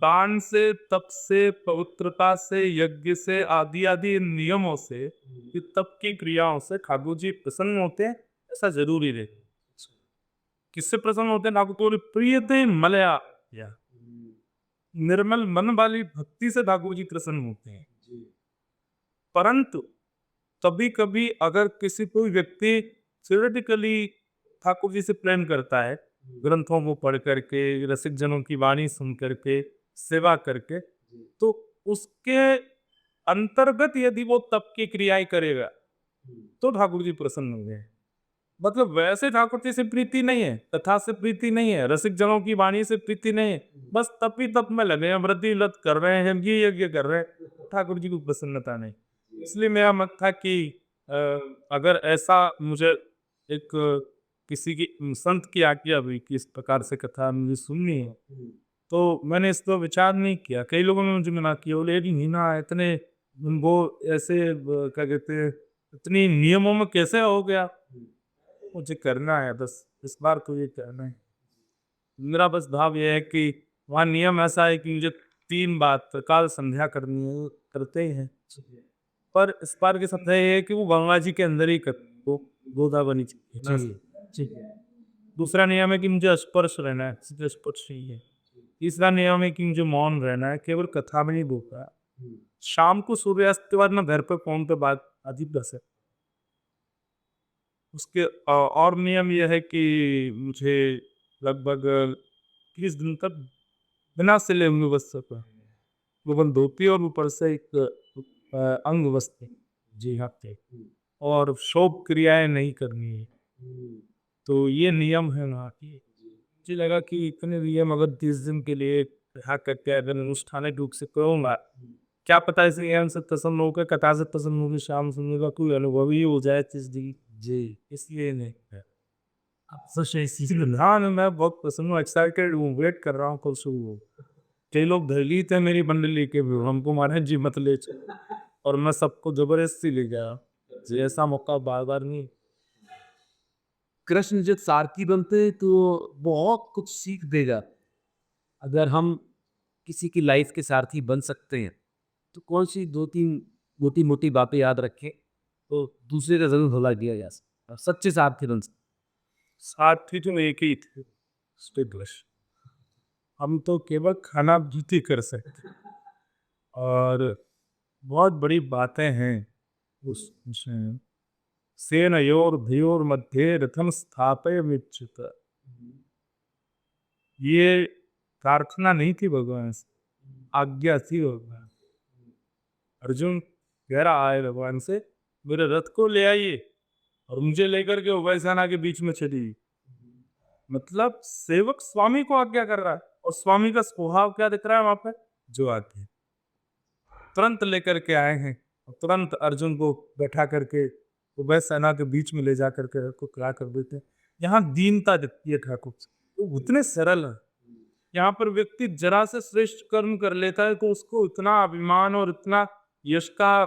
दान से, तप से, पवित्रता से, यज्ञ से, आदि आदि इन नियमों से, ये तप की क्रियाओं से ठाकुर जी प्रसन्न होते हैं, ऐसा जरूरी रहे। किससे प्रसन्न होते हैं ठाकुर? तो प्रिय दे मलया, या निर्मल मन वाली भक्ति से ठाकुर जी प्रसन्न होते हैं। परंतु कभी कभी अगर किसी कोई व्यक्ति थियोरेटिकली ठाकुर जी से प्रेम करता है, ग्रंथों को पढ़ करके, रसिक जनों की वाणी सुन करके, सेवा करके, तो उसके अंतर्गत यदि वो तप की क्रियाएं करेगा तो ठाकुर जी प्रसन्न होंगे। मतलब वैसे ठाकुर जी से प्रीति नहीं है, कथा से प्रीति नहीं है, रसिक जनों की वाणी से प्रीति नहीं है, बस तप ही तप में लगे हैं, वृद्धि लत कर रहे हैं, यज्ञ यज्ञ कर रहे हैं, ठाकुर जी को प्रसन्नता नहीं। इसलिए मेरा मत था कि अ, अगर ऐसा मुझे एक किसी की संत की आज्ञा हुई कि इस प्रकार से कथा मुझे सुननी है, तो मैंने इस पर विचार नहीं किया। कई लोगों ने मुझे मना किया, बोले कि नीना इतने वो ऐसे क्या कहते हैं, इतनी नियमों में कैसे हो गया? मुझे करना है, बस इस बार तो ये करना है। मेरा बस भाव ये है कि वहाँ नियम ऐसा है कि मुझे 3 बार काल संध्या करनी है, करते ही हैं। पर इस बार की संध्या ये है कि वो गंगा जी के अंदर ही कर, वो गोदावरी जी। जी। दूसरा नियम है कि मुझे स्पर्श रहना है, सीधे स्पर्श चाहिए। तीसरा नियम है कि मुझे मौन रहना है, केवल कथा में नहीं बोलता है। शाम को सूर्यास्त के बाद मैं घर पे फोन पे बात अजीब दस है। उसके और नियम यह है कि मुझे लगभग 30 दिन तक बिना सिले हुए वस्त्र पर, केवल धोती और ऊपर से एक अंग वस्त्र, जी हाँ, और शोभ क्रियाएं नहीं करनी है। तो ये नियम है वहाँ की। मुझे लगा कि इतने नियम अगर 30 दिन के लिए यहाँ करके अगर अनुष्ठानिक रूप से करूँगा, क्या पता इस नियम से प्रसन्न होकर, कथा से प्रसन्न होकर शाम सुनने का कोई अनुभव ही हो जाए 30 दिन। जी, इसलिए नहीं है। हाँ, मैं बहुत प्रसन्न हूँ, एक्साइटेड हूँ, वेट कर रहा हूँ कब शुरू हो। कई लोग दलित है मेरी मंडली के भी, हमको मारे जी मत ले चलो, और मैं सबको जबरदस्ती ले गया। जी, ऐसा मौका बार बार नहीं। कृष्ण जब सारथी बनते हैं तो बहुत कुछ सीख देगा। अगर हम किसी की लाइफ के सारथी बन सकते हैं, तो कौन सी 2-3 मोटी-मोटी बातें याद रखें, तो दूसरे का ज़रूर भला किया जा सकता है। सच्चे सारथी बन सकते साथी तो एक ही थे, स्टिग्लिश। हम तो केवल खाना भीति कर सकते, और बहुत बड़ी बातें हैं उसमें। सेनयोर भयोर मध्ये रथम स्थापयमिच्युत। ये प्रार्थना नहीं थी भगवान से, आज्ञा थी भगवान। अर्जुन कह रहा है भगवान से, मेरे रथ को ले आइए, और मुझे लेकर के उभय सेना के बीच में चली। मतलब सेवक स्वामी को आज्ञा कर रहा है, और स्वामी का स्वभाव क्या दिख रहा है वहां पे? जो आज्ञा तुरंत लेकर के आए हैं, और तुरंत अर्जुन को बैठा करके उभय सेना के बीच में ले जा करके को खड़ा कर देते हैं। यहाँ दीनता दिखती है ठाकुर से, वो उतने सरल है। यहाँ पर व्यक्ति जरा से श्रेष्ठ कर्म कर लेता है तो उसको इतना अभिमान और इतना यश का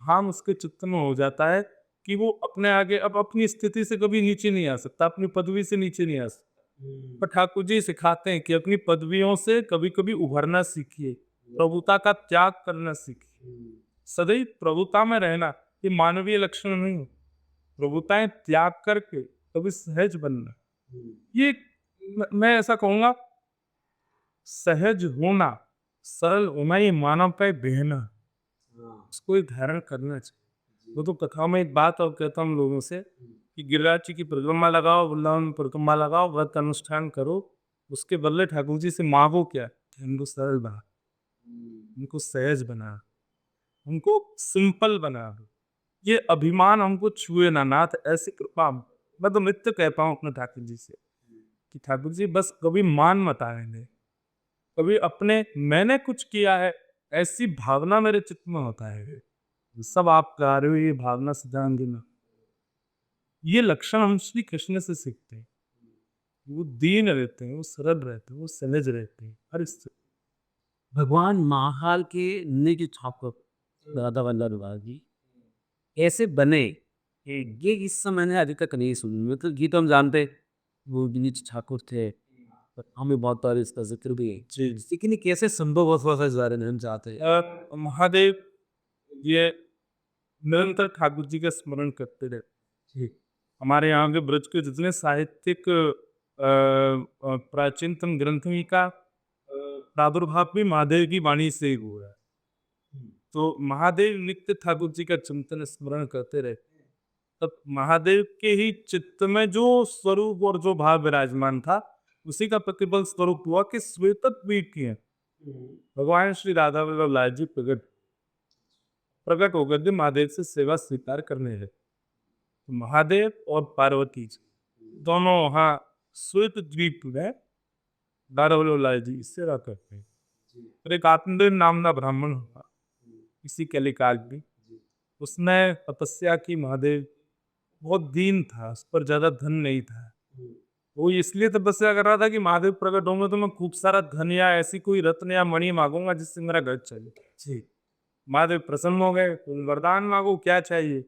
भान उसके चित्त में हो जाता है कि वो अपने आगे अब अपनी स्थिति से कभी नीचे नहीं आ सकता, अपनी पदवी से नीचे नहीं आ सकता। पर ठाकुर जी सिखाते हैं कि अपनी पदवियों से कभी कभी उभरना सीखिए, प्रभुता का त्याग करना सीखिए। सदैव प्रभुता में रहना ये मानवीय लक्षण नहीं है। प्रभुताएं त्याग करके कभी सहज बनना, ये मैं ऐसा कहूंगा, सहज होना, सरल होना, ये मानव का एक देन है। उसको एक धारण करना चाहिए। वो तो कथा में एक बात और कहता हूँ लोगों से कि गिरिराज जी की परिक्रमा लगाओ, वृंदावन में परिक्रमा लगाओ, व्रत अनुष्ठान करो, उसके बदले ठाकुर जी से मांगो क्या? उनको सरल बना, उनको सहज बना, उनको सिंपल बना। ये अभिमान हमको छुए ना नाथ, ऐसी कृपा। मैं तो नित्य कहता हूँ अपने ठाकुर जी से कि ठाकुर जी बस कभी मान मत आए, कभी अपने मैंने कुछ किया है ऐसी भावना मेरे चित्त में होता है। सब आप गा रहे हो ये भावना सिद्धांत देना, ये लक्षण हम श्री कृष्ण से सीखते हैं। वो दीन रहते हैं, वो सरल रहते हैं, वो सहज रहते हैं हर स्थिति। भगवान महाकाल के निज ठाकुर दादा वल्लभ जी कैसे बने, ये किस्सा मैंने अभी तक नहीं सुनी। मतलब ये तो हम जानते हैं, वो निज ठाकुर थे, पर हमें बहुत बार इसका जिक्र भी है जी। लेकिन ये कैसे संभव हुआ, थोड़ा सा इस बारे में हम चाहते हैं। महादेव ये निरंतर ठाकुर जी का स्मरण करते रहते। जी। हमारे यहाँ के ब्रज के जितने साहित्यिक प्राचीनतम ग्रंथों का प्रादुर्भाव भी महादेव की वाणी से ही हुआ है। तो महादेव नित्य ठाकुर जी का चिंतन स्मरण करते रहे, तब महादेव के ही चित्त में जो स्वरूप और जो भाव विराजमान था, उसी का प्रतिबल स्वरूप हुआ कि श्वेत द्वीप की है भगवान श्री राधा वल्लभ लाल जी प्रकट प्रकट होकर के महादेव से सेवा स्वीकार करने है। तो महादेव और पार्वती जी दोनों वहाँ श्वेत द्वीप में राधा वल्लभ लाल जी की सेवा करते हैं। और एक आत्मदेव नाम का ब्राह्मण हुआ इसी कलिकाल में, उसने तपस्या की। महादेव बहुत दीन था, उस पर ज्यादा धन नहीं था। वो इसलिए तपस्या कर रहा था कि महादेव प्रकट होंगे तो मैं खूब सारा धन या ऐसी कोई रत्न या मणि मांगूंगा जिससे मेरा घर चले। जी। महादेव प्रसन्न हो गए, तुम वरदान मांगो, क्या चाहिए?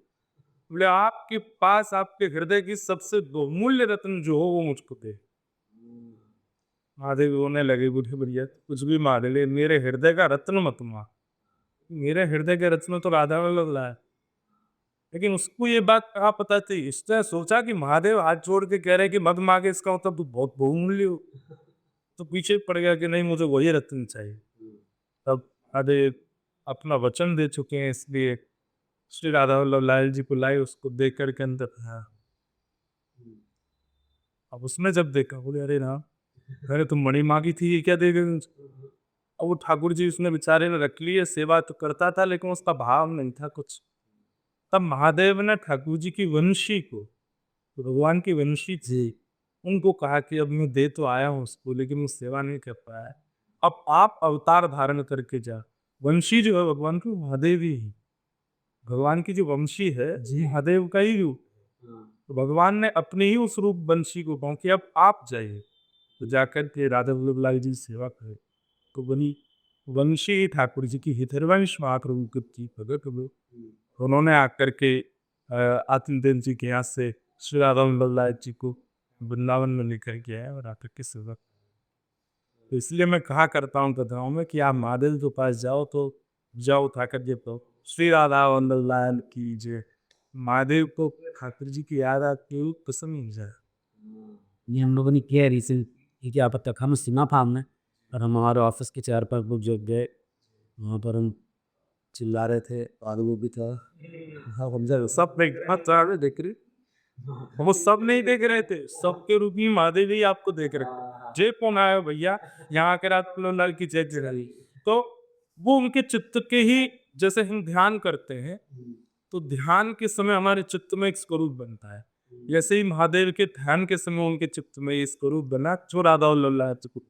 बोले आपके पास आपके हृदय की सबसे बहुमूल्य रत्न जो हो वो मुझको दे। महादेव रोने लगे, बोले भैया कुछ भी मांग ले, मेरे हृदय का रत्न मत मांग। मेरे हृदय के रत्न तो राधा वल्लभ लाल। लेकिन उसको ये बात कहाँ पता थी, इसने सोचा कि महादेव हाथ जोड़ के कह रहे कि मत मांगे, इसका मतलब तू बहुत बहुमूल्य हो। तो पीछे पड़ गया कि नहीं, मुझे वही रत्न चाहिए। तब महादेव अपना वचन दे चुके हैं, इसलिए श्री राधा वल्लभ लाल जी को लाई, उसको देख करके अंदर था। अब उसने जब देखा, बोले अरे राम, अरे तुम मणि मांगी थी, ये क्या दे गए मुझको? अब वो ठाकुर जी उसने बेचारे ने रख ली है, सेवा तो करता था लेकिन उसका भाव नहीं था कुछ। तब महादेव ने ठाकुर जी की वंशी को, तो भगवान की वंशी थी, उनको कहा कि अब मैं दे तो आया हूँ उसको, लेकिन मैं सेवा नहीं कर पाया, अब आप अवतार धारण करके जा। वंशी जो है भगवान की महादेव ही है। भगवान की जो वंशी है जी महादेव का ही रूप। तो भगवान ने अपने ही उस रूप वंशी को कहा कि अब आप जाइए। तो जाकर के राधा वल्लभ लाल जी की सेवा करे, तो बनी वंशी ठाकुर जी की हितरवंश महाप्रभु की भगत हुए। उन्होंने आकर के आत्मदेव जी के यहाँ से श्री राधा वल्लभ लाल जी को वृंदावन में लेकर के आए और आकर के सेवा। तो इसलिए मैं कहा करता हूँ कथाओं में कि आप महादेव के पास जाओ तो जाओ उठा कर के तो श्री राधा वल्लभ लाल की जय। महादेव को ठाकुर जी की याद आती है, पसंद नहीं जाए। ये हम लोगों ने किया रिसेंट, क्योंकि आप तक हम सुना था हमने, और हम हमारे ऑफिस के चेयर पर लोग जो गए वहाँ पर हम चिल्ला रहे थे, और वो भी था। हाँ समझा, सब देख रहे, वो सब नहीं देख रहे थे, सबके रूप में महादेव ही आपको देख रहे थे। जय कौन आया भैया, यहाँ के रात लाल की जय जय। तो वो उनके चित्त के ही, जैसे हम ध्यान करते हैं तो ध्यान के समय हमारे चित्त में एक स्वरूप बनता है, जैसे ही महादेव के ध्यान के समय उनके चित्त में ये स्वरूप बना जो राधा वल्लभ लाल जी को।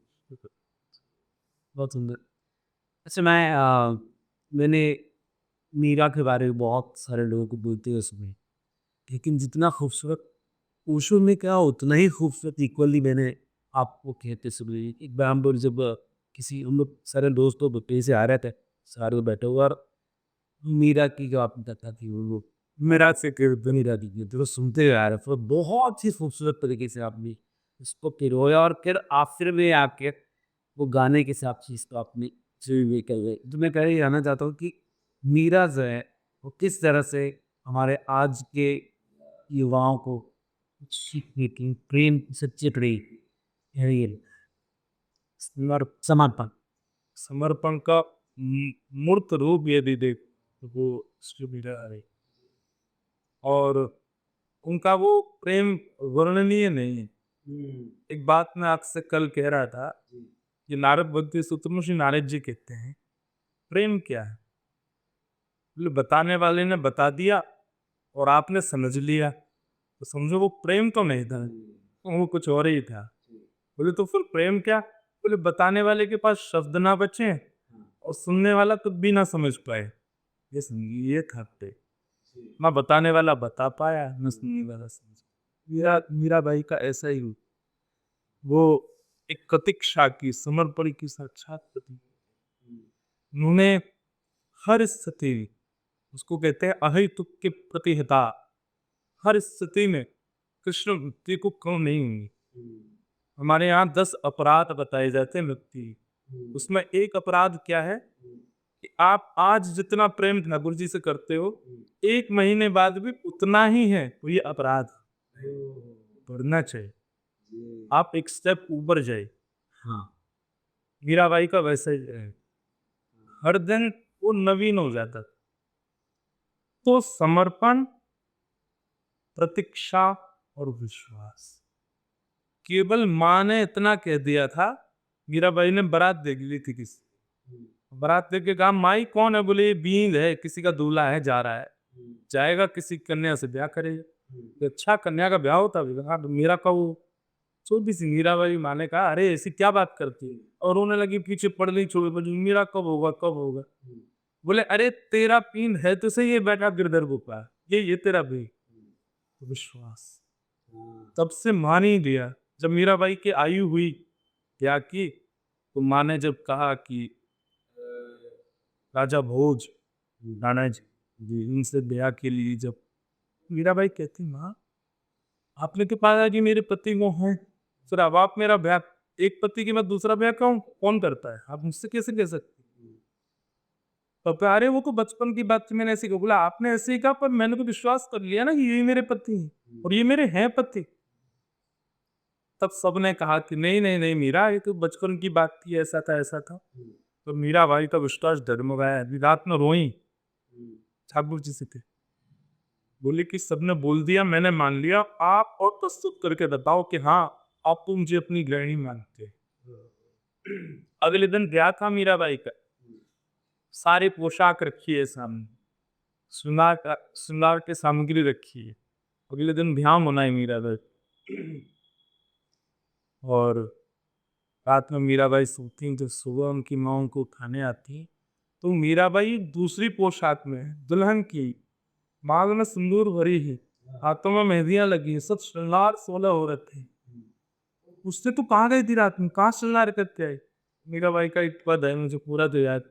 बहुत सुंदर। अच्छा, मैंने मीरा के बारे में बहुत सारे लोगों को बोलते हुए सुने, लेकिन जितना खूबसूरत ओशो में क्या उतना ही खूबसूरत इक्वली मैंने आपको कहते सुने। एक बार हम लोग जब किसी हम लोग सारे दोस्त लोग कहीं से आ रहे थे, सारे लोग बैठे हुए, और मीरा की जो आपने कथा थी वो मेरा से मीरा की थी, तो सुनते हुए आ रहे थे, बहुत ही खूबसूरत तरीके से आपने इसको पिरोया, और फिर आखिर में आके वो गाने के साथ चीज़ तो आपने जी कर गए। तो मैं कह ही कहना चाहता हूँ कि मीरा जो है वो किस तरह से हमारे आज के युवाओं को सीख देती, प्रेम सच्चे प्रेम, ये समर्पण। समर्पण का मूर्त रूप यदि देख तो वो श्री मीरा है। और उनका वो प्रेम वर्णनीय नहीं है। एक बात मैं आपसे कल कह रहा था, ये नारद भक्ति सूत्र में श्री नारद जी कहते हैं प्रेम क्या है। बोले बताने वाले ने बता दिया और आपने समझ लिया, तो समझो वो प्रेम तो नहीं था, वो कुछ और ही था। बोले तो फिर प्रेम क्या? बोले बताने वाले के पास शब्द ना बचे और सुनने वाला कुछ भी ना समझ पाए, ये था प्रेम। ना बताने वाला बता पाया, न सुनने वाला समझा। मीरा भाई का ऐसा ही हुआ। वो एक प्रतीक्षा की, समर्पण की साक्षात प्रतीक। उन्होंने हर स्थिति, उसको कहते हैं अहेतुक के प्रतिहता, हर स्थिति में कृष्ण भक्ति को कम नहीं हुई। हमारे यहाँ 10 अपराध बताए जाते हैं भक्ति के। उसमें एक अपराध क्या है कि आप आज जितना प्रेम ठाकुर जी से करते हो, 1 महीने बाद भी उतना ही है, तो ये अपराध बढ़ना चाहिए। आप एक स्टेप ऊपर जाए। हाँ। मीराबाई का वैसे ही है। हर दिन वो नवीन हो जाता था। तो समर्पण, प्रतीक्षा और विश्वास। केवल माँ ने इतना कह दिया था, मीराबाई ने बारात देख ली थी किसी, बारात देख के कहा माई कौन है, बोले ये बींद है, किसी का दूल्हा है, जा रहा है, जाएगा किसी कन्या से ब्याह करेगा। तो अच्छा कन्या का ब्याह होता भी कहा, मेरा का वो छोटी सी मीराबाई माँ ने कहा अरे ऐसी क्या बात करती है, और रोने लगी, पीछे पड़ गई, छोड़ मेरा कब होगा कब होगा। बोले अरे तेरा पीन है तो सही, ये बैठा गिरधर गुफा, ये तेरा भी विश्वास। तब से मान ही लिया। जब मीराबाई की आयु हुई क्या की, तो माँ ने जब कहा कि राजा भोज, नाना जी इनसे ब्याह के लिए, जब मीराबाई कहती माँ आपने के पास कि मेरे पति वो हैं, फिर अब आप मेरा ब्याह, एक पति के बाद दूसरा ब्याह कौन करता है, आप मुझसे कैसे कह सकते। अरे वो तो बचपन की बात थी, मैंने ऐसे ही बोला, आपने ऐसे ही कहा, पर मैंने तो विश्वास कर लिया ना कि यही मेरे पति हैं और ये मेरे हैं पति। तब सबने कहा कि नहीं नहीं नहीं मीरा, ये तो बचपन की बात थी, ऐसा था ऐसा था। तो मीरा भाई का विश्वास डगमगाया, रात में रोई ठाकुर जी से थे, बोले कि सबने बोल दिया, मैंने मान लिया, आप और प्रस्तुत करके बताओ कि हाँ आप तो मुझे अपनी गृहिणी मानते। अगले दिन ब्याह था मीराबाई का, सारे पोशाक रखी है सामने, श्रृंगार की सामग्री रखी है, अगले दिन ब्याह होना है मीराबाई। और रात में मीराबाई सोती, तो सुबह उनकी माँ उनको उठाने आती, तो मीराबाई दूसरी पोशाक में, दुल्हन की, मांग में सिंदूर भरी है, हाथों में मेहंदियां लगी है, सब श्रृंगार 16 हो रहे थे। उससे तो कहाँ गई थी रात में, कहाँ श्रृंगार करते आई। मीराबाई का एक पद है मुझे पूरा तो याद,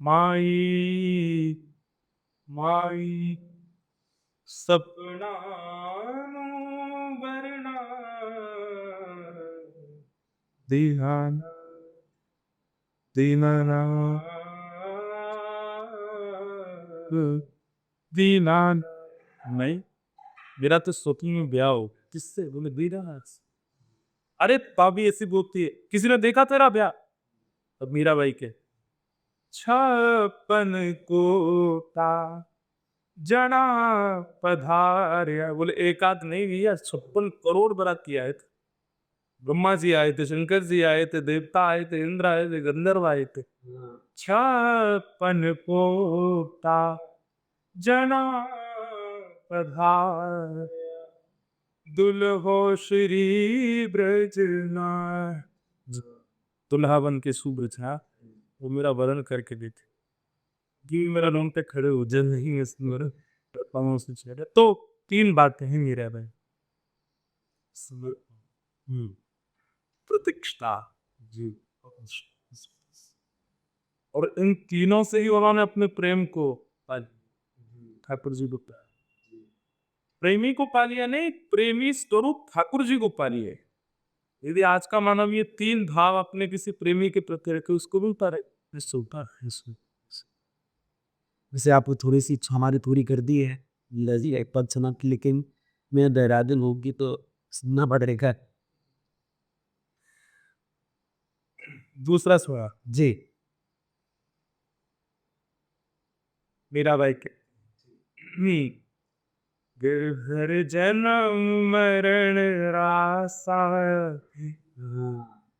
माई माई सपना वरना दीवाना दीनाना दीनाना। नहीं, मेरा तो स्वप्न में ब्याह हो, किससे, बोले दीनानाथ से। अरे भाभी ऐसी बोलती है, किसी ने देखा तेरा ब्याह। अब मीराबाई के छप्पन कोटा जना पधारिया, बोले एक आध नहीं भैया, 56 करोड़ बाराती आए थे। ब्रह्मा जी आए थे, शंकर जी आए थे, देवता आए थे, इंद्र आए थे, गंधर्व आए थे। 56 कोटा जना पधार, दुल्हो श्री ब्रजनाथ। दुल्हा बन के सुब्रजा वो मेरा वरण करके देते, कि मेरा रोम पे खड़े हो जल नहीं है पाँव से छेड़े। तो 3 बातें हैं मेरे भाई, प्रतीक्षा जी, और इन तीनों से ही उन्होंने अपने प्रेम को ठाकुर जी को पाया। प्रेमी को पा लिया नहीं, प्रेमी स्वरूप ठाकुर जी को पा लिए। यदि आज का मानव ये 3 भाव अपने किसी प्रेमी के प्रति रखे, उसको भी उतारे वैसे आप थोड़ी सी हमारी पूरी कर दी है लजी एक पद सुना की, लेकिन मैं देहरादून होगी तो सुनना पड़ेगा। दूसरा सुना जी। मीराबाई के, गिरधर जन्म मरण रासा,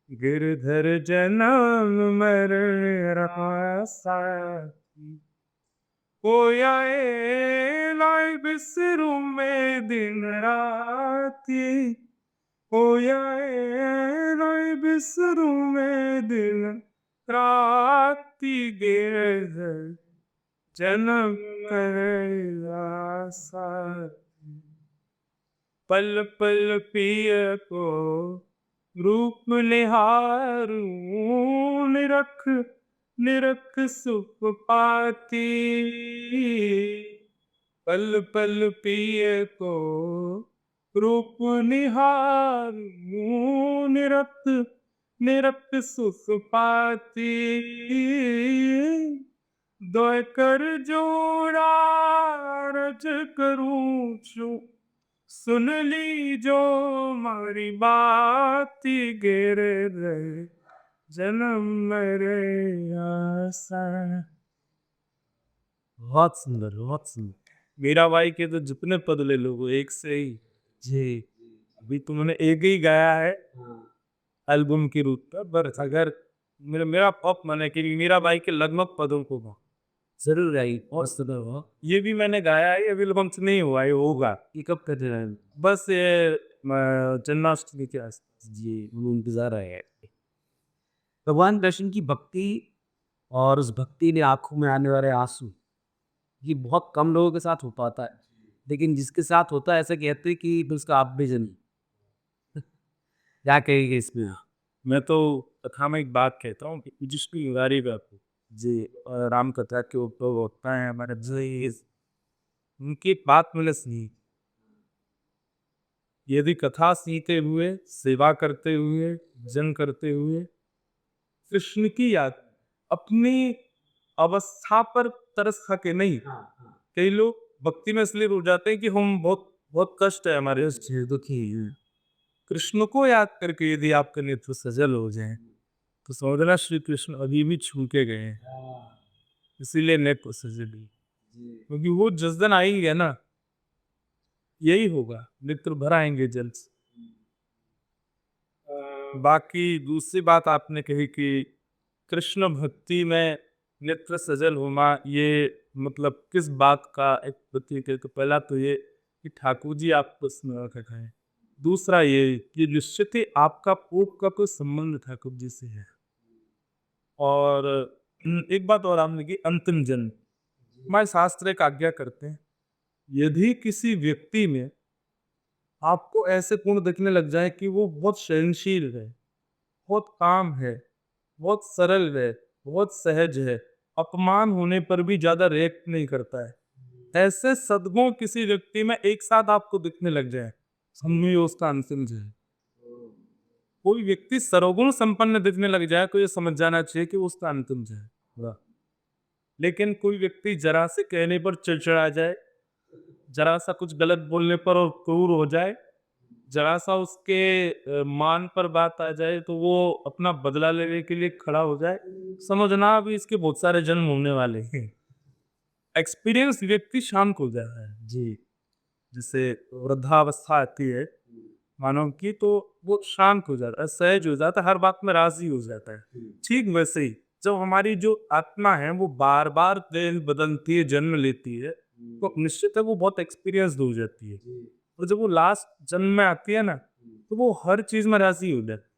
गिरधर जन्म मरण रासा, कोया लाए बिसरू में दिन राती, कोया लाए बिसरू में दिन राती, गिरधर जन्म आशा, पल पल पिय को रूप निहारूं, निरख निरख सुख पाती, पल पल पिय को रूप निहारूं, निरख निरख सुख पाती, दोय कर जोड़ा रज करूं छू, सुन ली जो मारी बात, गेरे रहे जन्म मेरे आशा। बहुत सुंदर, बहुत सुंदर। मीराबाई के तो जितने पद ले लो वो एक से ही। जी। अभी तुमने एक ही गाया है एल्बम के रूप में, पर अगर मेरा पॉप मन है कि मीराबाई के लगभग पदों को गाओ। जरूर गाइए, बहुत सुंदर हो। ये भी मैंने गाया है, ये भी एल्बम से नहीं हुआ, ये होगा ये कब कर रहे हैं? बस ये जन्माष्टमी के आसपास। जी, वो इंतजार है। भगवान कृष्ण की भक्ति और उस भक्ति ने आंखों में आने वाले आंसू, ये बहुत कम लोगों के साथ हो पाता है, लेकिन जिसके साथ होता है ऐसा कहते हैं कि उसका आप भी जन्म। क्या कहेंगे इसमें? मैं तो कथा में एक बात कहता हूँ कि जिसकी उदारी बापू जी और राम कथा के ऊपर होता है हमारे जी, उनकी एक बात मैंने सुनी, यदि कथा सुनते हुए, सेवा करते हुए, जन करते हुए कृष्ण की याद अपनी अवस्था पर तरस खा के नहीं, कई लोग भक्ति में इसलिए रुक जाते हैं कि हम बहुत बहुत कष्ट है हमारे, दुखी हैं। कृष्ण को याद करके यदि आपका नेत्र सजल हो जाए तो समझना श्री कृष्ण अभी भी छू के गए हैं, इसीलिए नेत्र सजल है। क्योंकि वो जिस दिन आएंगे ना, यही होगा, नेत्र भर आएंगे जल से। बाकी दूसरी बात आपने कही कि कृष्ण भक्ति में नेत्र सजल होना, ये मतलब किस बात का एक प्रतीक है? तो पहला तो ये कि ठाकुर जी आपको स्मरण रखें, दूसरा ये कि निश्चित ही आपका पूर्व का कोई संबंध ठाकुर जी से है। और एक बात और आपने की, अंतिम जन्म, हमारे शास्त्र एक आज्ञा करते हैं, यदि किसी व्यक्ति में आपको ऐसे गुण दिखने लग जाए कि वो बहुत सहनशील है, बहुत काम है, बहुत सरल है, बहुत सहज है, अपमान होने पर भी ज्यादा रिएक्ट नहीं करता है, ऐसे सद्गुण किसी व्यक्ति में एक साथ आपको दिखने लग जाए, समझिए उसका अंतिम जन्म। कोई व्यक्ति सर्वगुण संपन्न दिखने लग जाए तो ये समझ जाना चाहिए कि उसका अंतिम जन्म। लेकिन कोई व्यक्ति जरा से कहने पर चिड़चिड़ा जाए, जरा सा कुछ गलत बोलने पर और क्रूर हो जाए, जरा सा उसके मान पर बात आ जाए तो वो अपना बदला लेने के लिए खड़ा हो जाए, समझना अभी इसके बहुत सारे जन्म होने वाले हैं। एक्सपीरियंस व्यक्ति शांत हो जाता है जी, जिससे वृद्धावस्था आती है मानव की, तो वो शांत हो जाता है, सहज हो जाता है, हर बात में राजी हो जाता है। ठीक वैसे ही जब हमारी जो आत्मा है वो बार बार देह बदलती है, जन्म लेती है, तो निश्चित है वो बहुत एक्सपीरियंस हो जाती है। और जब वो लास्ट जन्म में आती है ना, तो वो हर चीज में राजी हो जाती है।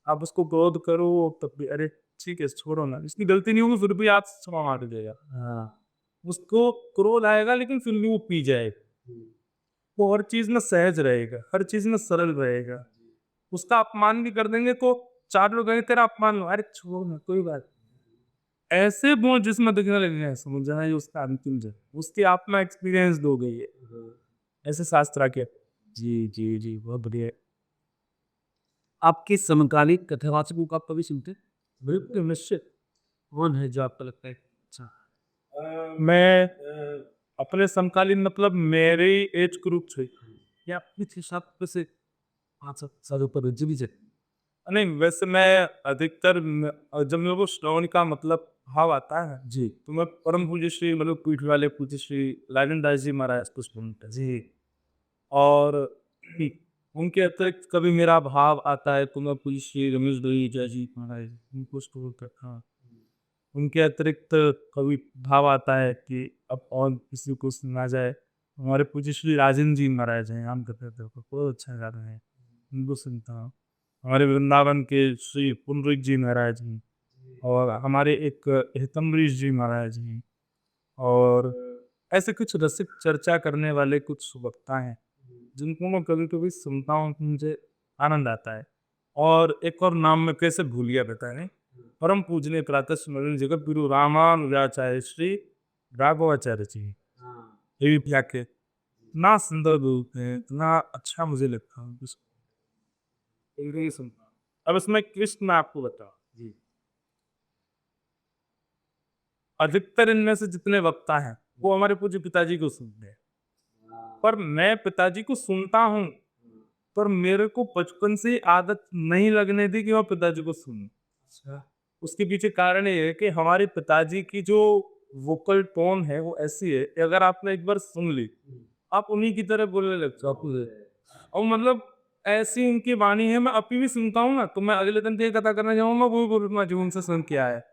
आप उसको क्रोध करो तब भी अरे ठीक है छोड़ो ना, इसकी गलती नहीं होगी फिर भी आज क्षमा मार देगा। हाँ। उसको क्रोध आएगा लेकिन फिर भी वो पी जाए, वो हर चीज में सहज रहेगा, हर चीज में सरल रहेगा। उसका अपमान भी कर देंगे तो चार लोग कहेंगे तेरा अपमान लो, अरे छोड़ो ना कोई बात नहीं। ऐसे गुण जिसमें दिखने लगे हैं, समझ जाना ये उसका अंतिम जन्म, उसकी आत्मा एक्सपीरियंस हो गई है, ऐसे शास्त्र के। जी, जी, जी, बहुत बढ़िया। आपके समकालीन कथावाचकों को आप कभी सुनते हैं? बिल्कुल निश्चित। कौन है जो आपको लगता है अच्छा? मैं अपने समकालीन मतलब मेरे एज ग्रुप से, या अपने हिसाब से 5-7 साल ऊपर जो भी है? नहीं वैसे मैं अधिकतर जब मेरे को श्रवण का मतलब भाव आता है जी, तो मैं परम पूज्य श्री मतलब पीठ वाले पूज्य श्री लालन दास जी महाराज को सुनता है। जी, और उनके अतिरिक्त कभी मेरा भाव आता है तो मैं पूज्य श्री रमेश दहीजा जी महाराज उनको स्टोर करता हूँ। उनके अतिरिक्त कभी भाव आता है कि अब और किसी को सुना जाए, हमारे पूज्य श्री राजेंद्र जी महाराज हैं, हम कहते थे बहुत अच्छा गा रहे हैं, उनको सुनता हूँ। हमारे वृंदावन के श्री पुनरुक जी महाराज हैं, और हमारे एक हितम्बरीश जी महाराज हैं, और ऐसे कुछ रसिक चर्चा करने वाले कुछ वक्ता हैं जिनको मैं कभी कभी सुनता हूँ तो मुझे आनंद आता है। और एक और नाम मैं कैसे भूल गया बताने, परम पूजनीय प्रातः स्मरण जगत गुरु रामानुजाचार्य श्री राघवाचार्य जी, ये भी व्याख्या इतना सुंदर बोलते हैं, इतना अच्छा मुझे लगता है उनको यही सुनता हूँ। अब इसमें कृष्ण मैं आपको बताऊँ जी, अधिकतर इनमें से जितने वक्ता हैं वो हमारे पूज्य पिताजी को सुनते हैं, पर मैं पिताजी को सुनता हूँ, पर मेरे को बचपन से ही आदत नहीं लगने दी कि मैं पिताजी को सुनूं। अच्छा, उसके पीछे कारण ये है कि हमारे पिताजी की जो वोकल टोन है वो ऐसी है कि अगर आपने एक बार सुन ली, आप उन्हीं की तरह बोलने लगते हो और मतलब ऐसी उनकी वाणी है, मैं अभी भी सुनता हूँ ना तो मैं अगले दिन ये कथा करना चाहूंगा वो बोलूंगा जो उनसे सुन के आया है।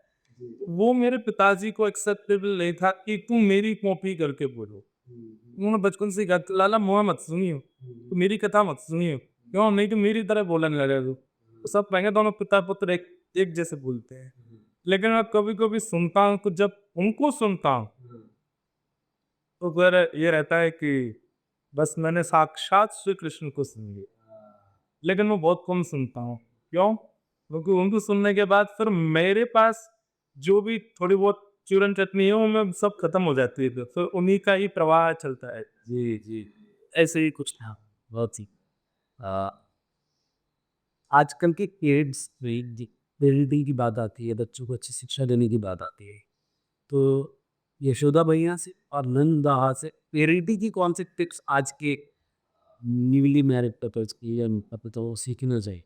वो मेरे पिताजी को एक्सेप्टेबल नहीं था कि तुम मेरी कॉपी करके बोलो। उन्होंने बचपन से ही कहा लाला मुआ मत सुनियो, तो मेरी कथा मत सुनियो, क्यों नहीं तो मेरी तरह बोलने लगे तो सब कहेंगे दोनों पिता पुत्र एक एक जैसे बोलते हैं। लेकिन मैं कभी कभी सुनता हूँ तो जब उनको सुनता हूँ तो फिर ये रहता है कि बस मैंने साक्षात श्री कृष्ण को सुन लिया। लेकिन मैं बहुत कम सुनता हूँ, क्यों? क्योंकि उनको सुनने के बाद फिर मेरे पास जो भी थोड़ी बहुत चूरन चटनी है वो मैं सब खत्म हो जाती है, फिर उन्हीं का ही प्रवाह चलता है। जी, जी। ऐसे ही कुछ था। बहुत ही अ, आजकल के किड्स में जी पेरेंटिंग की बात आती है, बच्चों को अच्छी शिक्षा देने की बात आती है। तो यशोदा भैया से और नंद दाहा से पेरेंटिंग की कौन सी टिप्स आज के न्यूली मैरिड कपल्स की या मतलब तो सीखना चाहिए?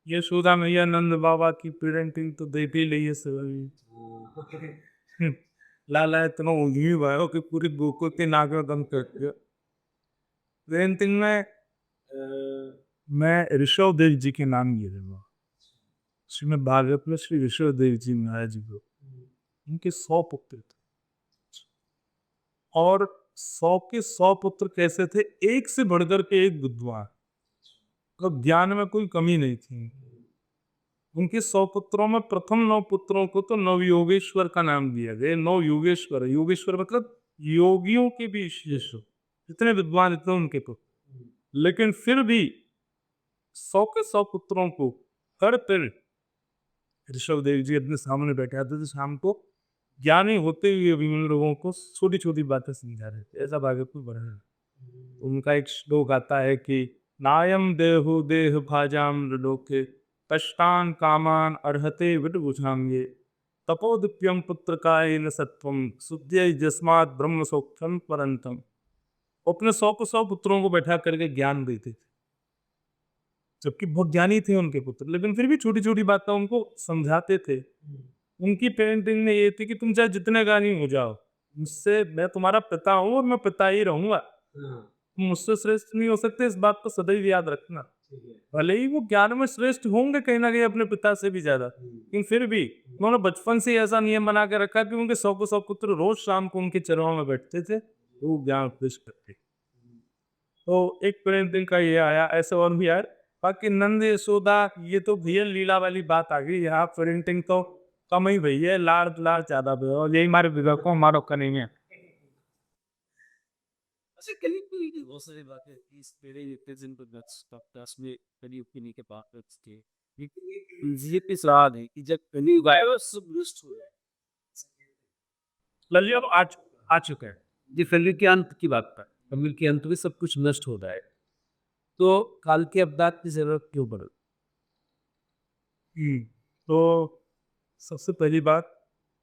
यशोदा मैया नंद बाबा की पेरेंटिंग तो देख ही ली है सभी। लाला इतना उंगली हुआ कि पूरी गोकुल के नाक में दम कर दिया। पेरेंटिंग में मैं ऋषभ देव जी के नाम ले लूंगा। श्रीमद् भागवत में श्री ऋषभ देव जी महाराज जी को उनके 100 पुत्र थे और 100 के 100 पुत्र कैसे थे, एक से बढ़कर के एक विद्वान, मतलब ज्ञान में कोई कमी नहीं थी। उनके 100 पुत्रों में प्रथम 9 पुत्रों को तो नव योगेश्वर का नाम दिया गया। 9 योगेश्वर, योगेश्वर मतलब योगियों के भी शिष्य, इतने विद्वान इतने उनके पुत्र। लेकिन फिर भी 100 के 100 पुत्रों को हर पल ऋषभ देव जी अपने सामने बैठे आते थे शाम को, ज्ञानी होते हुए भी उन लोगों को छोटी छोटी बातें समझा रहे थे। ऐसा भागवत में वर्णन है। उनका एक श्लोक आता है कि नायम देहु देह भाजाम लोके पष्टान कामान अर्हते विदुषांगे तपोदीप्यम पुत्र कायेन सत्वम शुद्ध जस्मात् ब्रह्म सौख्यम परंतम। अपने 100 को 100 पुत्रों को बैठा करके ज्ञान देते थे, जबकि बहुत ज्ञानी थे उनके पुत्र, लेकिन फिर भी छोटी छोटी बातें उनको समझाते थे। उनकी पेरेंटिंग में ये थी कि तुम चाहे जितने ज्ञानी हो जाओ, मुझसे मैं तुम्हारा पिता हूँ और मैं पिता ही रहूंगा, तुम मुझसे श्रेष्ठ नहीं हो सकते, इस बात को सदैव याद रखना। भले ही वो ज्ञान में श्रेष्ठ होंगे कहीं ना कहीं अपने पिता से भी ज्यादा, लेकिन फिर भी उन्होंने बचपन से ही ऐसा नियम बना के रखा कि उनके 100 को 100 पुत्र रोज शाम को उनके चरणों में बैठते थे तो वो ज्ञान उपदेश करते। तो एक पेरेंटिंग का ये आया, ऐसे और भी यार। बाकी नंद यशोदा ये तो भैया लीला वाली बात आ गई, यहाँ पेरेंटिंग तो कम ही भैया है, लाड़ लाड़ ज्यादा भैया, और यही हमारे विवेक को हमारा का नहीं है। अच्छा कहीं कोई बहुत सारी बातें इस मेरे रिप्रेजेंट पॉडकास्ट में कभी ओपिनी के पार्ट्स के लेकिन ये पे सवाल है कि जब कली वायरस सब नष्ट हो जाए ललिया तो आज आ चुका है। ये कलयुग के अंत की बात है, कलयुग के अंत में सब कुछ नष्ट हो जाए तो काल के अवतार की जरूरत क्यों पड़े? तो सबसे पहली बात,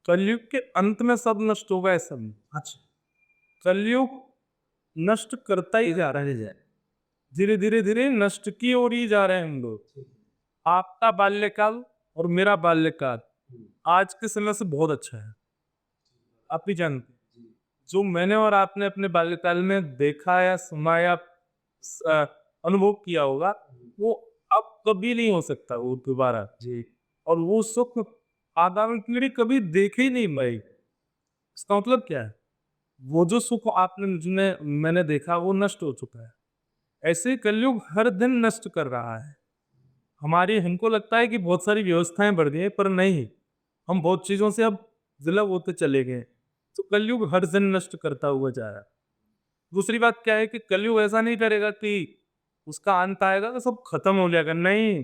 कलयुग के अंत में सब नष्ट होगा ऐसा नहीं। अच्छा, कलयुग नष्ट करता ही जा रहा है, धीरे धीरे धीरे नष्ट की ओर ही जा रहे हैं हम लोग। आपका बाल्यकाल और मेरा बाल्यकाल आज के समय से बहुत अच्छा है, आप भी जानते हैं। जो मैंने और आपने अपने बाल्यकाल में देखा या सुना या अनुभव किया होगा, वो अब कभी नहीं हो सकता वो दोबारा जी। और वो सुख आगामी पीढ़ी कभी देखे ही नहीं पाएगी। इसका मतलब क्या है? वो जो सुख आपने मुझने मैंने देखा वो नष्ट हो चुका है। ऐसे ही कलयुग हर दिन नष्ट कर रहा है। हमारी हमको लगता है कि बहुत सारी व्यवस्थाएं बढ़ गई हैं, पर नहीं, हम बहुत चीज़ों से अब विलग होते चले गए। तो कलयुग हर दिन नष्ट करता हुआ जा रहा है। दूसरी बात क्या है कि कलयुग ऐसा नहीं करेगा कि उसका अंत आएगा तो सब खत्म हो जाएगा, नहीं।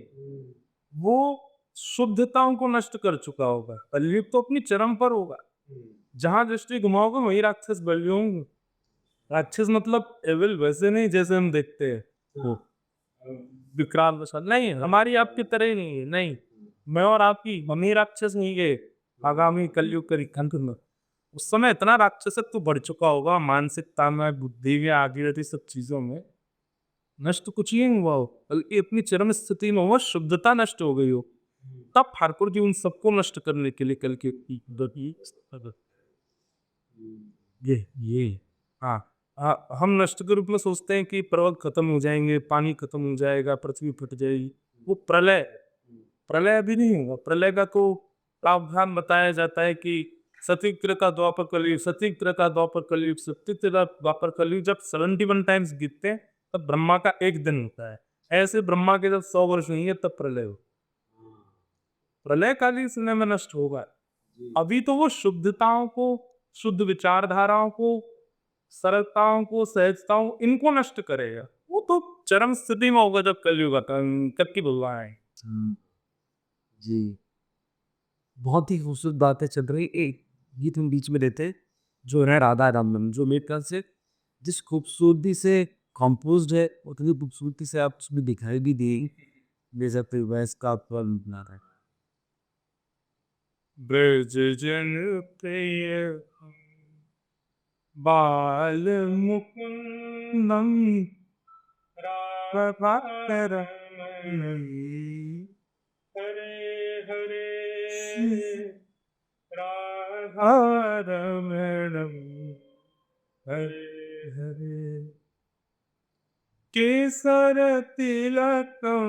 वो शुद्धताओं को नष्ट कर चुका होगा। कलयुग तो अपनी चरम पर होगा। जहां दृष्टि घुमाओगे वही राक्षस बल होंगे। राक्षस मतलब एविल वैसे नहीं जैसे हम देखते हैं, वो विकराल वसा नहीं, हमारी आपकी तरह ही नहीं है, नहीं। मैं और आपकी हम ही राक्षस नहीं है आगामी कलयुग के अंत में। उस समय इतना राक्षसत्व बढ़ चुका होगा, मानसिकता में, बुद्धि में, आगे सब चीजों में। नष्ट कुछ ही नहीं हुआ हो, बल्कि अपनी चरम स्थिति में हुआ, शुद्धता नष्ट हो गई हो। तब ठाकुर जी उन सबको नष्ट करने के लिए कल के ये हाँ। हम नष्ट के रूप में सोचते हैं कि पर्वत खत्म हो जाएंगे, पानी खत्म हो जाएगा, पृथ्वी फट जाएगी। वो प्रलय, प्रलय अभी नहीं होगा। प्रलय का तो प्रावधान बताया जाता है कि सतयुग का द्वापर कलयुग, सतयुग का द्वापर कलयुग, सतयुग का द्वापर कलयुग जब 71 टाइम्स गिनते हैं तब ब्रह्मा का एक दिन होता है। ऐसे ब्रह्मा के जब 100 वर्ष नहीं है तब प्रलय हो, प्रलय कालीन समय में नष्ट होगा। अभी तो वो शुद्धताओं को, शुद्ध विचारधाराओं को, सरलताओं को, सहजताओं, इनको नष्ट करेगा। वो तो चरम स्थिति में होगा जब कलयुग कब की भगवान है। जी, बहुत ही खूबसूरत बातें चल रही। एक गीत हम बीच में देते जो है राधा रामनम, जो मेरे ख्याल से जिस खूबसूरती से कंपोज्ड है उतनी खूबसूरती से आप उसमें दिखाई भी दी दे सकते हो इसका आपका बना रहा है। ब्रज जन प्रिय बाल मुकुंदम राधारमण हरे हरे राधारमणम हरे हरे केसर तिलकम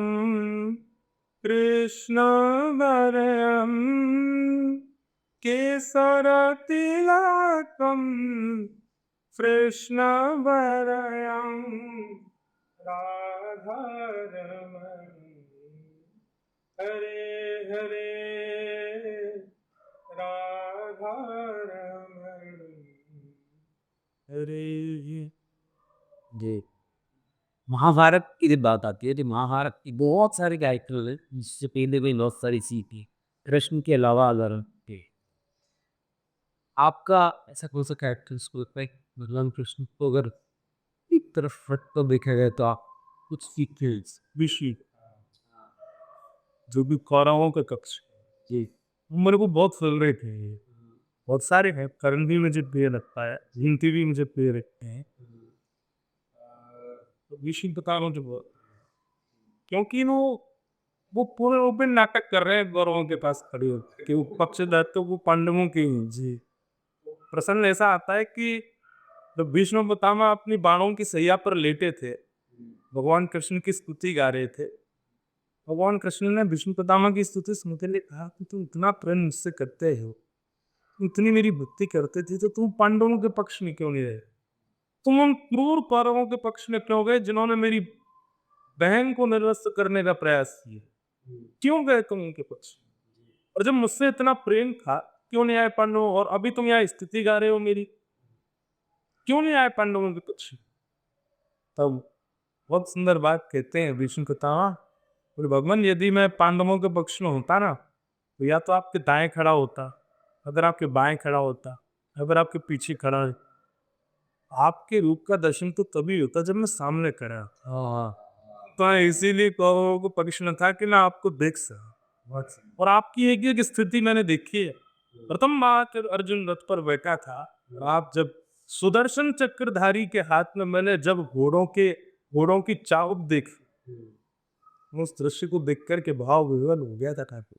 कृष्ण वरयम केसर तिलकम कृष्ण वरयम राधारमण हरे हरे राधारमण हरे। जी, महाभारत की जब बात आती है तो महाभारत की बहुत सारे कैरेक्टर हैं जिससे पहले भी बहुत सारी सीखी कृष्ण के अलावा अगर थे। आपका ऐसा कौन सा कैरेक्टर इसको लगता है कि भगवान कृष्ण को अगर एक तरफ रख कर देखा जाए तो आप कुछ सीखते हैं इससे? विषय जो भी कौरवों का कक्ष, जी, वो मेरे को बहुत फेवरेट है ये। बहुत सारे हैं, करण भी मुझे प्रिय लगता है, हिंदी भी मुझे प्रिय लगते हैं। तो विषय बता रहा हूँ जो क्योंकि वो पूरे ओपन नाटक कर रहे हैं गौरवों के पास खड़े होकर कि वो पक्षधर तो वो पांडवों के ही हैं। जी, प्रसंग ऐसा आता है कि जब भीष्म पितामह अपनी बाणों की सैया पर लेटे थे, भगवान कृष्ण की स्तुति गा रहे थे। भगवान कृष्ण ने भीष्म पितामह की स्तुति सुनते हुए कहा कि तुम इतना प्रेम मुझसे करते हो, तुम इतनी मेरी भक्ति करते थे, तो तुम पांडवों के पक्ष में क्यों नहीं रहे? तुम उन क्रूर कौरवों के पक्ष में क्यों गए जिन्होंने मेरी बहन को निर्वस्त्र करने का प्रयास किया? क्यों गए तुम उनके पक्ष में? और जब मुझसे इतना प्रेम था, क्यों नहीं आए पांडवों? और अभी तुम यहाँ स्थिति गा रहे हो मेरी, क्यों नहीं आए पांडवों के पक्ष में? तब बहुत सुंदर बात कहते हैं भीष्म पितामह, बोले भगवान यदि मैं पांडवों के पक्ष में होता ना तो या तो आपके दाएं खड़ा होता, अगर आपके बाएं खड़ा होता, अगर आपके पीछे खड़ा है। आपके रूप का दर्शन तो तभी होता जब मैं सामने खड़ा। हाँ, तो इसीलिए कौरवों को पक्ष में था कि मैं आपको देख सका। और आपकी एक एक स्थिति मैंने देखी है। प्रथम बार अर्जुन रथ पर बैठा था, आप जब सुदर्शन चक्रधारी के हाथ में मैंने जब घोड़ों की चाबुक देखी, उस दृश्य को देख करके भाव विवल हो गया था ठाकुर।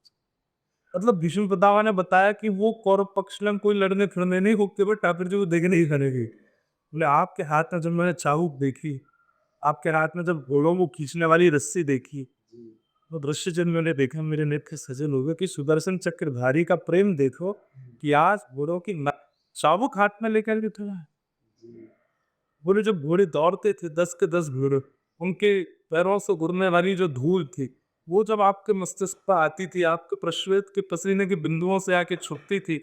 मतलब भीष्म पितामह ने बताया कि वो कौरव पक्ष में कोई लड़ने फिरने नहीं, होते हुए ठाकुर जी को देखने ही करेगी। बोले आपके हाथ में जब मैंने चाबुक देखी, आपके हाथ में जब घोड़ों को खींचने वाली रस्सी देखी, वो दृश्य जब मैंने देखा मेरे नेत्र सजल हो गए कि सुदर्शन चक्रधारी का प्रेम देखो कि आज घोड़ों की चाबुक हाथ में लेकर के खड़ा है। बोले जब घोड़े दौड़ते थे 10 के 10 घोड़े, उनके पैरों से गुजरने वाली जो धूल थी वो जब आपके मस्तिष्क पर आती थी, आपके प्रश्वेत के पसीने के बिंदुओं से आके छुपती थी,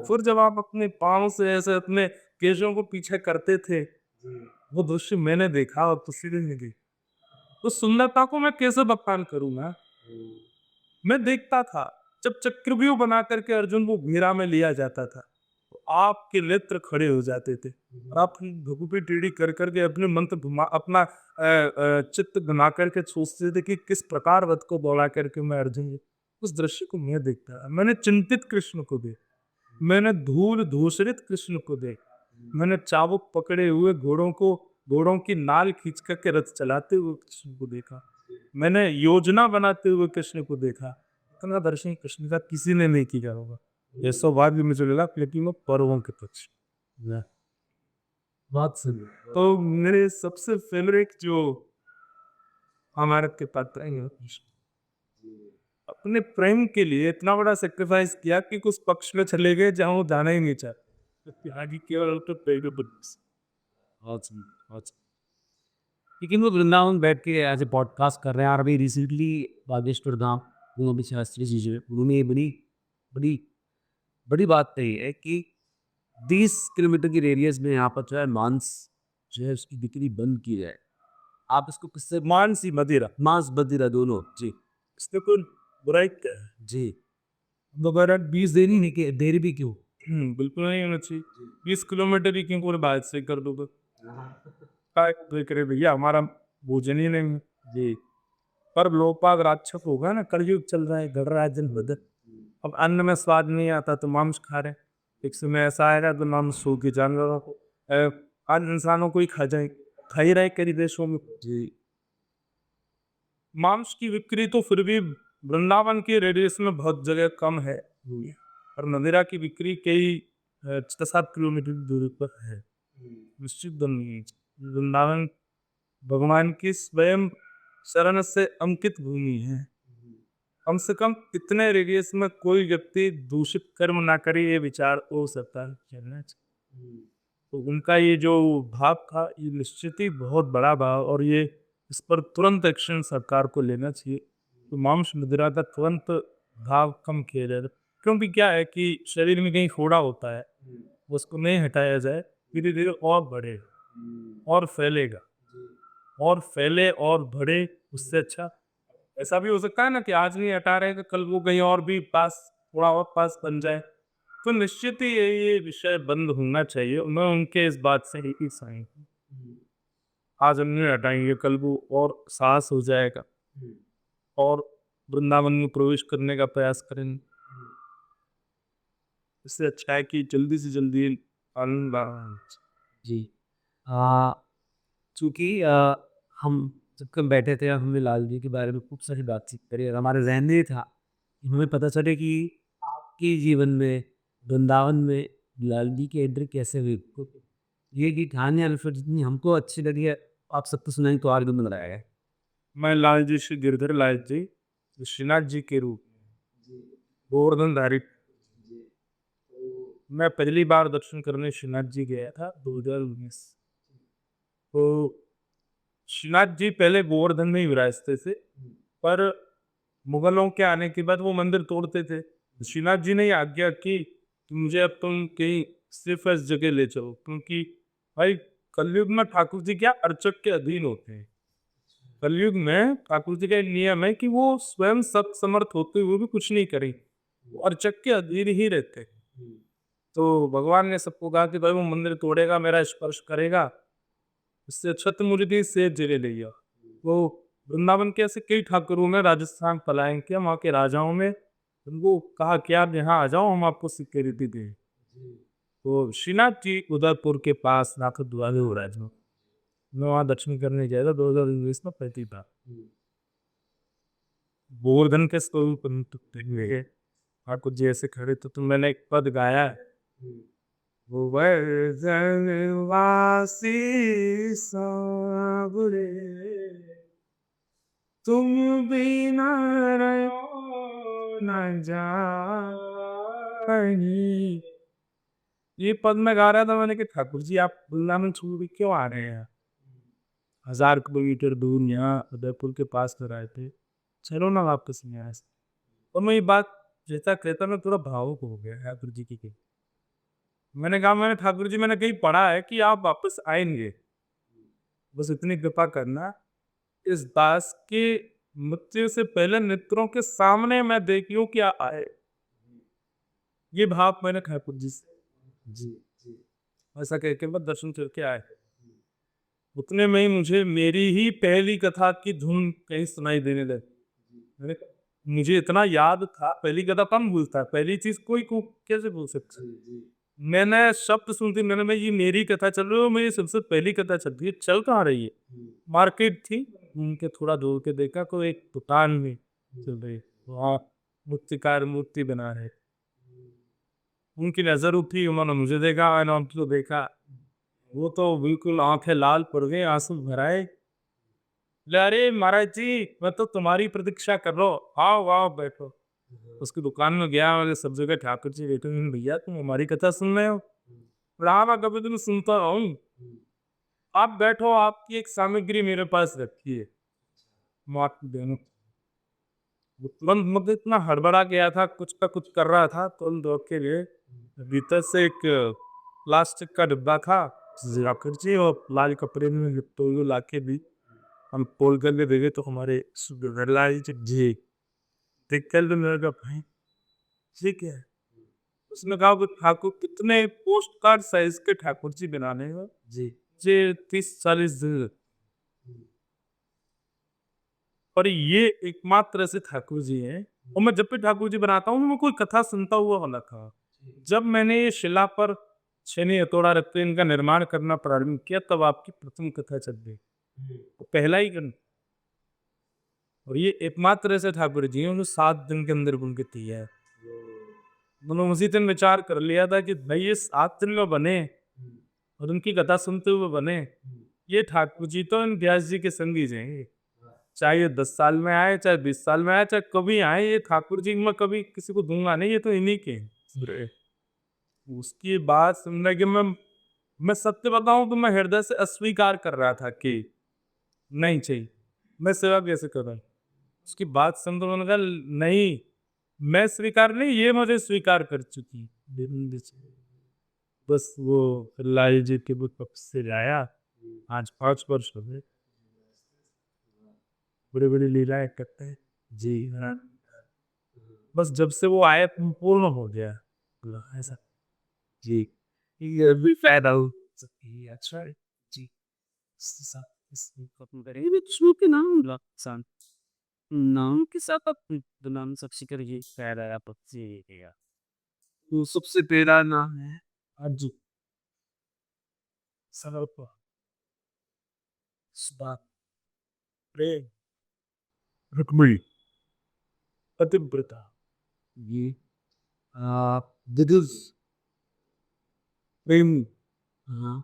फिर जब आप अपने पाँव से ऐसे अपने केशों को पीछे करते थे, वो दृश्य मैंने देखा और तस्वीरें भी देखी। उस सुंदरता को मैं कैसे बखान करूँगा? मैं देखता था, जब चक्रव्यूह बना करके अर्जुन को घेरा में लिया जाता था, तो आपके नेत्र खड़े हो जाते थे और आप भगुपी टेढ़ी कर करके अपने मंत्र घुमा अपना चित्त घुमा करके सोचते थे कि किस प्रकार वध को दौड़ा करके मैं अर्जुन उस दृश्य को मैं देखता। मैंने चिंतित कृष्ण को देखा, मैंने धूल धूसरित कृष्ण को देखा, मैंने चाबुक पकड़े हुए घोड़ों की नाल खींच करके रथ चलाते हुए कृष्ण को देखा, मैंने योजना बनाते हुए कृष्ण को देखा। इतना दर्शन कृष्ण का किसी ने नहीं किया होगा। ये सौभाग्य मुझे मिला क्योंकि मैं पर्वों के पक्ष बहुत सुंदर। तो मेरे सबसे फेवरेट जो महाभारत के पात्र हैं अपने प्रेम के लिए इतना बड़ा सेक्रीफाइस किया कि उस पक्ष में चले गए जहाँ वो जाना ही नहीं चाहते। आगे केवल तो प्रेम के पक्ष। बहुत सुंदर, बहुत सुंदर। लेकिन वो वृंदावन बैठ के एज ए पॉडकास्ट कर रहे हैं और अभी रिसेंटली बागेश्वर धाम वो अभी शास्त्री जी जो है उन्होंने ये बड़ी बड़ी बड़ी बात कही है कि 20 किलोमीटर की रेडियस में यहाँ पर जो है मांस जो है उसकी बिक्री बंद की जाए। आप इसको किससे मानसी मदिरा मांस बदिरा दोनों जी इसने कोई बुराई क्या है? जी दोबारा 20 देरी नहीं कि देरी भी क्यों बिल्कुल नहीं होना चाहिए। 20 किलोमीटर ही क्यों पूरे बात से कर दोगे? काय देख रहे भैया हमारा भोजन ही नहीं है। जी पर लोपाग राक्षस होगा ना, कलयुग चल रहा है, गढ़ रहा है दिन बदल। अब अन्न में स्वाद नहीं आता तो मांस खा रहे हैं। एक समय ऐसा आएगा तो मांस सूखे जानवरों को आज इंसानों को ही खा ही रहे कई देशों में। जी मांस की बिक्री तो फिर भी वृंदावन के रेडियस में बहुत जगह कम है, और मदिरा की बिक्री कई 6-7 किलोमीटर की दूरी पर है। निश्चित दम नहीं है। वृंदावन भगवान की स्वयं शरण से अंकित भूमि है। कम से कम इतने रेडियस में कोई व्यक्ति दूषित कर्म ना करे, ये विचार हो सकता है चलना चाहिए। तो उनका ये जो भाव था ये निश्चित ही बहुत बड़ा भाव, और ये इस पर तुरंत एक्शन सरकार को लेना चाहिए। तो मांस मदिरा का तुरंत भाव कम किया जाए, क्योंकि क्या है कि शरीर में कहीं फोड़ा होता है, उसको नहीं हटाया जाए धीरे धीरे और बढ़े और फैलेगा और फैले और बढ़े। उससे अच्छा ऐसा भी हो सकता है ना कि आज नहीं हटा रहे तो कल वो कहीं और भी पास थोड़ा और पास बन जाए। तो निश्चित ही ये विषय बंद होना चाहिए। मैं उनके इस बात से ही सहमत हूँ। आज हम नहीं हटाएंगे कल वो और साहस हो जाएगा और वृंदावन में प्रवेश करने का प्रयास करेंगे। इससे अच्छा है कि जल्दी से जल्दी आनंद जी चूँकि हम जब हम बैठे थे हमने लाल जी के बारे में खूब सारी बातचीत करी और हमारे जहन में ये था कि हमें पता चले कि आपके जीवन में वृंदावन में लाल जी की एंट्री कैसे हुई। तो ये की कहानी अल्फा जितनी हमको अच्छी लगी है आप सबको सुनाएंगे तो और भी मजा आएगा। मैं लाल जी श्री गिरधर लाल जी श्रीनाथ जी के रूप गोवर्धन धारी। मैं पहली बार दर्शन करने श्रीनाथ जी गया था 2019। तो श्रीनाथ जी पहले गोवर्धन में ही विराजते थे, पर मुगलों के आने के बाद वो मंदिर तोड़ते थे। श्रीनाथ जी ने आज्ञा की कि मुझे अब तुम कहीं सिर्फ इस जगह ले चलो, क्योंकि भाई कलयुग में ठाकुर जी क्या अर्चक के अधीन होते हैं। कलयुग में ठाकुर जी का एक नियम है कि वो स्वयं सब समर्थ होते हुए भी कुछ नहीं करें, वो अर्चक के अधीन ही रहते। तो भगवान ने सबको कहा कि भाई वो मंदिर तोड़ेगा मेरा स्पर्श करेगा, इससे अच्छा तो मुझे भी सेठ जगह ले गया। वो वृंदावन के ऐसे कई ठाकुरों ने राजस्थान पलायन किया, वहाँ के राजाओं में उनको कहा कि आप यहाँ आ जाओ हम आपको सिक्योरिटी दें। तो श्रीनाथ जी उदयपुर के पास नाथ द्वारे हो राज में मैं वहाँ दर्शन करने गया था 2019 में पहली बार। गोवर्धन के स्वरूप ठाकुर जी ऐसे खड़े तो मैंने एक पद गाया है, वासी सावरे तुम बिना रहो न जाई। ये पद में गा रहा था मैंने कि ठाकुर जी आप वृंदावन छोड़ के क्यों आ रहे हैं? 1000 किलोमीटर दूर यहाँ उदयपुर के पास कर आए थे, चलो ना वापस नहीं आया। और मैं ये बात कहता कहता मैं थोड़ा भावुक हो गया ठाकुर जी की। मैंने कहा मैंने ठाकुर जी मैंने कहीं पढ़ा है कि आप वापस आएंगे, बस इतनी कृपा करना इस दास की मृत्यु से पहले नेत्रों के सामने मैं देखूं क्या आए। ये भाव मैंने ठाकुर जी से जी ऐसा कह के मैं दर्शन करके आए। उतने में ही मुझे मेरी ही पहली कथा की धुन कहीं सुनाई देने लगी। मैंने कहा, मुझे इतना याद था, पहली कथा कम भूलता है, पहली चीज कोई को कैसे भूल सकता है। मैंने शब्द सुनती मैंने मैं ये मेरी कथा चल रही है, मेरी सबसे पहली कथा चल रही है, चल कहाँ रही है। मार्केट थी, उनके थोड़ा दूर के देखा तो एक दुकान में चल रही है, वहाँ मूर्तिकार मूर्ति बना रहे। उनकी नजर उठी, उन्होंने मुझे देखा, मैंने उनको देखा, वो तो बिल्कुल आंखें लाल पड़ गई, आंसू भर आए। बोले, अरे महाराज जी मैं तो तुम्हारी प्रतीक्षा कर रहा हूँ, आओ आओ बैठो। उसकी दुकान में गया, मैंने सब जगह ठाकुर जी बैठे, मैंने, भैया तुम हमारी कथा सुन रहे हो। बोला, हाँ मैं कभी तुम सुनता हूँ, आप बैठो, आपकी एक सामग्री मेरे पास रखी है, मैं आपको देना। वो तुरंत मतलब इतना हड़बड़ा गया था, कुछ का कुछ कर रहा था, तुरंत दौड़ के लिए भीतर से एक प्लास्टिक का डिब्बा था, ठाकुर जी और लाल कपड़े में लिपटे हुए ला के दी। हम खोल कर के देखे तो हमारे लाल जी देख कर तो मेरे का भाई ठीक है। उसने कहा कि ठाकुर कितने पोस्ट कार्ड साइज के ठाकुर जी बनाने हैं जी 30-40 दिन, और ये एकमात्र ऐसे ठाकुर जी हैं। और मैं जब भी ठाकुर जी बनाता हूँ मैं कोई कथा सुनता हुआ वाला था। जब मैंने ये शिला पर छेनी हथौड़ा रख के इनका निर्माण करना प्रारंभ किया तब आपकी प्रथम कथा चल रही, तो पहला ही गण। और ये एकमात्र ऐसे ठाकुर जी हैं जो 7 दिन के अंदर उनकी थी है। उन्होंने उसी दिन विचार कर लिया था कि भाई ये 7 दिन में बने और उनकी कथा सुनते हुए बने, ये ठाकुर जी तो इन व्यास जी के संग ही जाएंगे। चाहे ये 10 साल में आए, चाहे 20 साल में आए, चाहे कभी आए, ये ठाकुर जी मैं कभी किसी को दूंगा नहीं, ये तो इन्हीं के हैं। उसकी बात सुनने के मैं सत्य बताऊं तो मैं हृदय से अस्वीकार कर रहा था कि नहीं चाहिए, मैं सेवा कैसे करूं। उसकी बात सुन तो मैंने कहा नहीं, मैं स्वीकार नहीं, ये मुझे स्वीकार कर चुकी। बस वो लाल जी के बुक से आया, आज 5 वर्ष हो गए, बड़ी बड़ी लीलाएं करते हैं जी हाँ। बस जब से वो आए पूर्ण हो गया ऐसा जी। ये भी फायदा हो अच्छा है जी। के नाम सन नाम के साथ आप नाम सबसे करिए फायदा आप तो सबसे पहला नाम है अर्जुन सर्प सुदाप प्रेम रुक्मिणी पतिव्रता ये दिग्गज प्रेम। हाँ,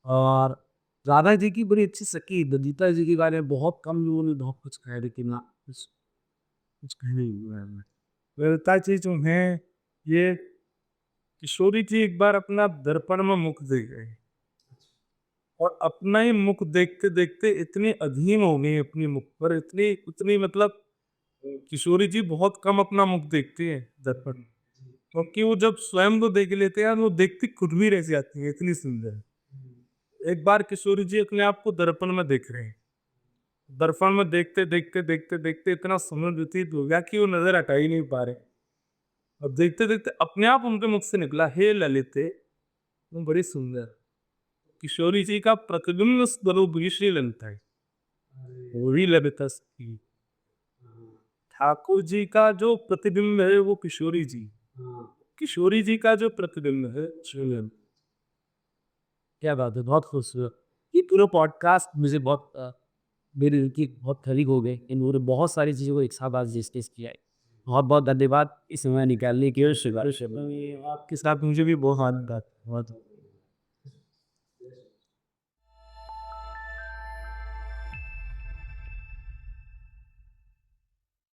और राधा जी की बड़ी अच्छी सखी ललिता जी के बारे में बहुत कम लोगों ने बहुत कुछ कहा है, लेकिन ना कुछ कहने ललिता जी जो है ये किशोरी जी एक बार अपना दर्पण में मुख देख गए और अपना ही मुख देखते देखते इतनी अधीन हो गई अपनी मुख पर, इतनी इतनी मतलब किशोरी जी बहुत कम अपना मुख देखती है दर्पण में। क्योंकि वो जब स्वयं को देख लेते हैं वो देखती खुद भी रह जाती है, इतनी सुंदर। एक बार किशोरी जी अपने आप को दर्पण में देख रहे हैं, दर्पण में देखते देखते देखते देखते इतना समय व्यतीत हो गया कि वो नजर हटा ही नहीं पा रहे। अब देखते देखते अपने आप उनके मुख से निकला, हे ललिते तुम बड़ी सुंदर। किशोरी जी का प्रतिबिंब स्वरूप भी श्री ललिता है, वो भी ललिता सखी। ठाकुर जी का जो प्रतिबिंब है वो किशोरी जी, किशोरी जी का जो प्रतिबिंब है श्री ललिता। क्या बात है, बहुत खुश हुआ। ये पूरा पॉडकास्ट मुझे बहुत मेरे दिल की बहुत करीब हो गए। इन्होंने बहुत सारी चीज़ों को एक साथ आज डिस्कस किया है। बहुत बहुत धन्यवाद इस समय निकालने के लिए। आपके साथ मुझे भी बहुत आनंद आता है। बहुत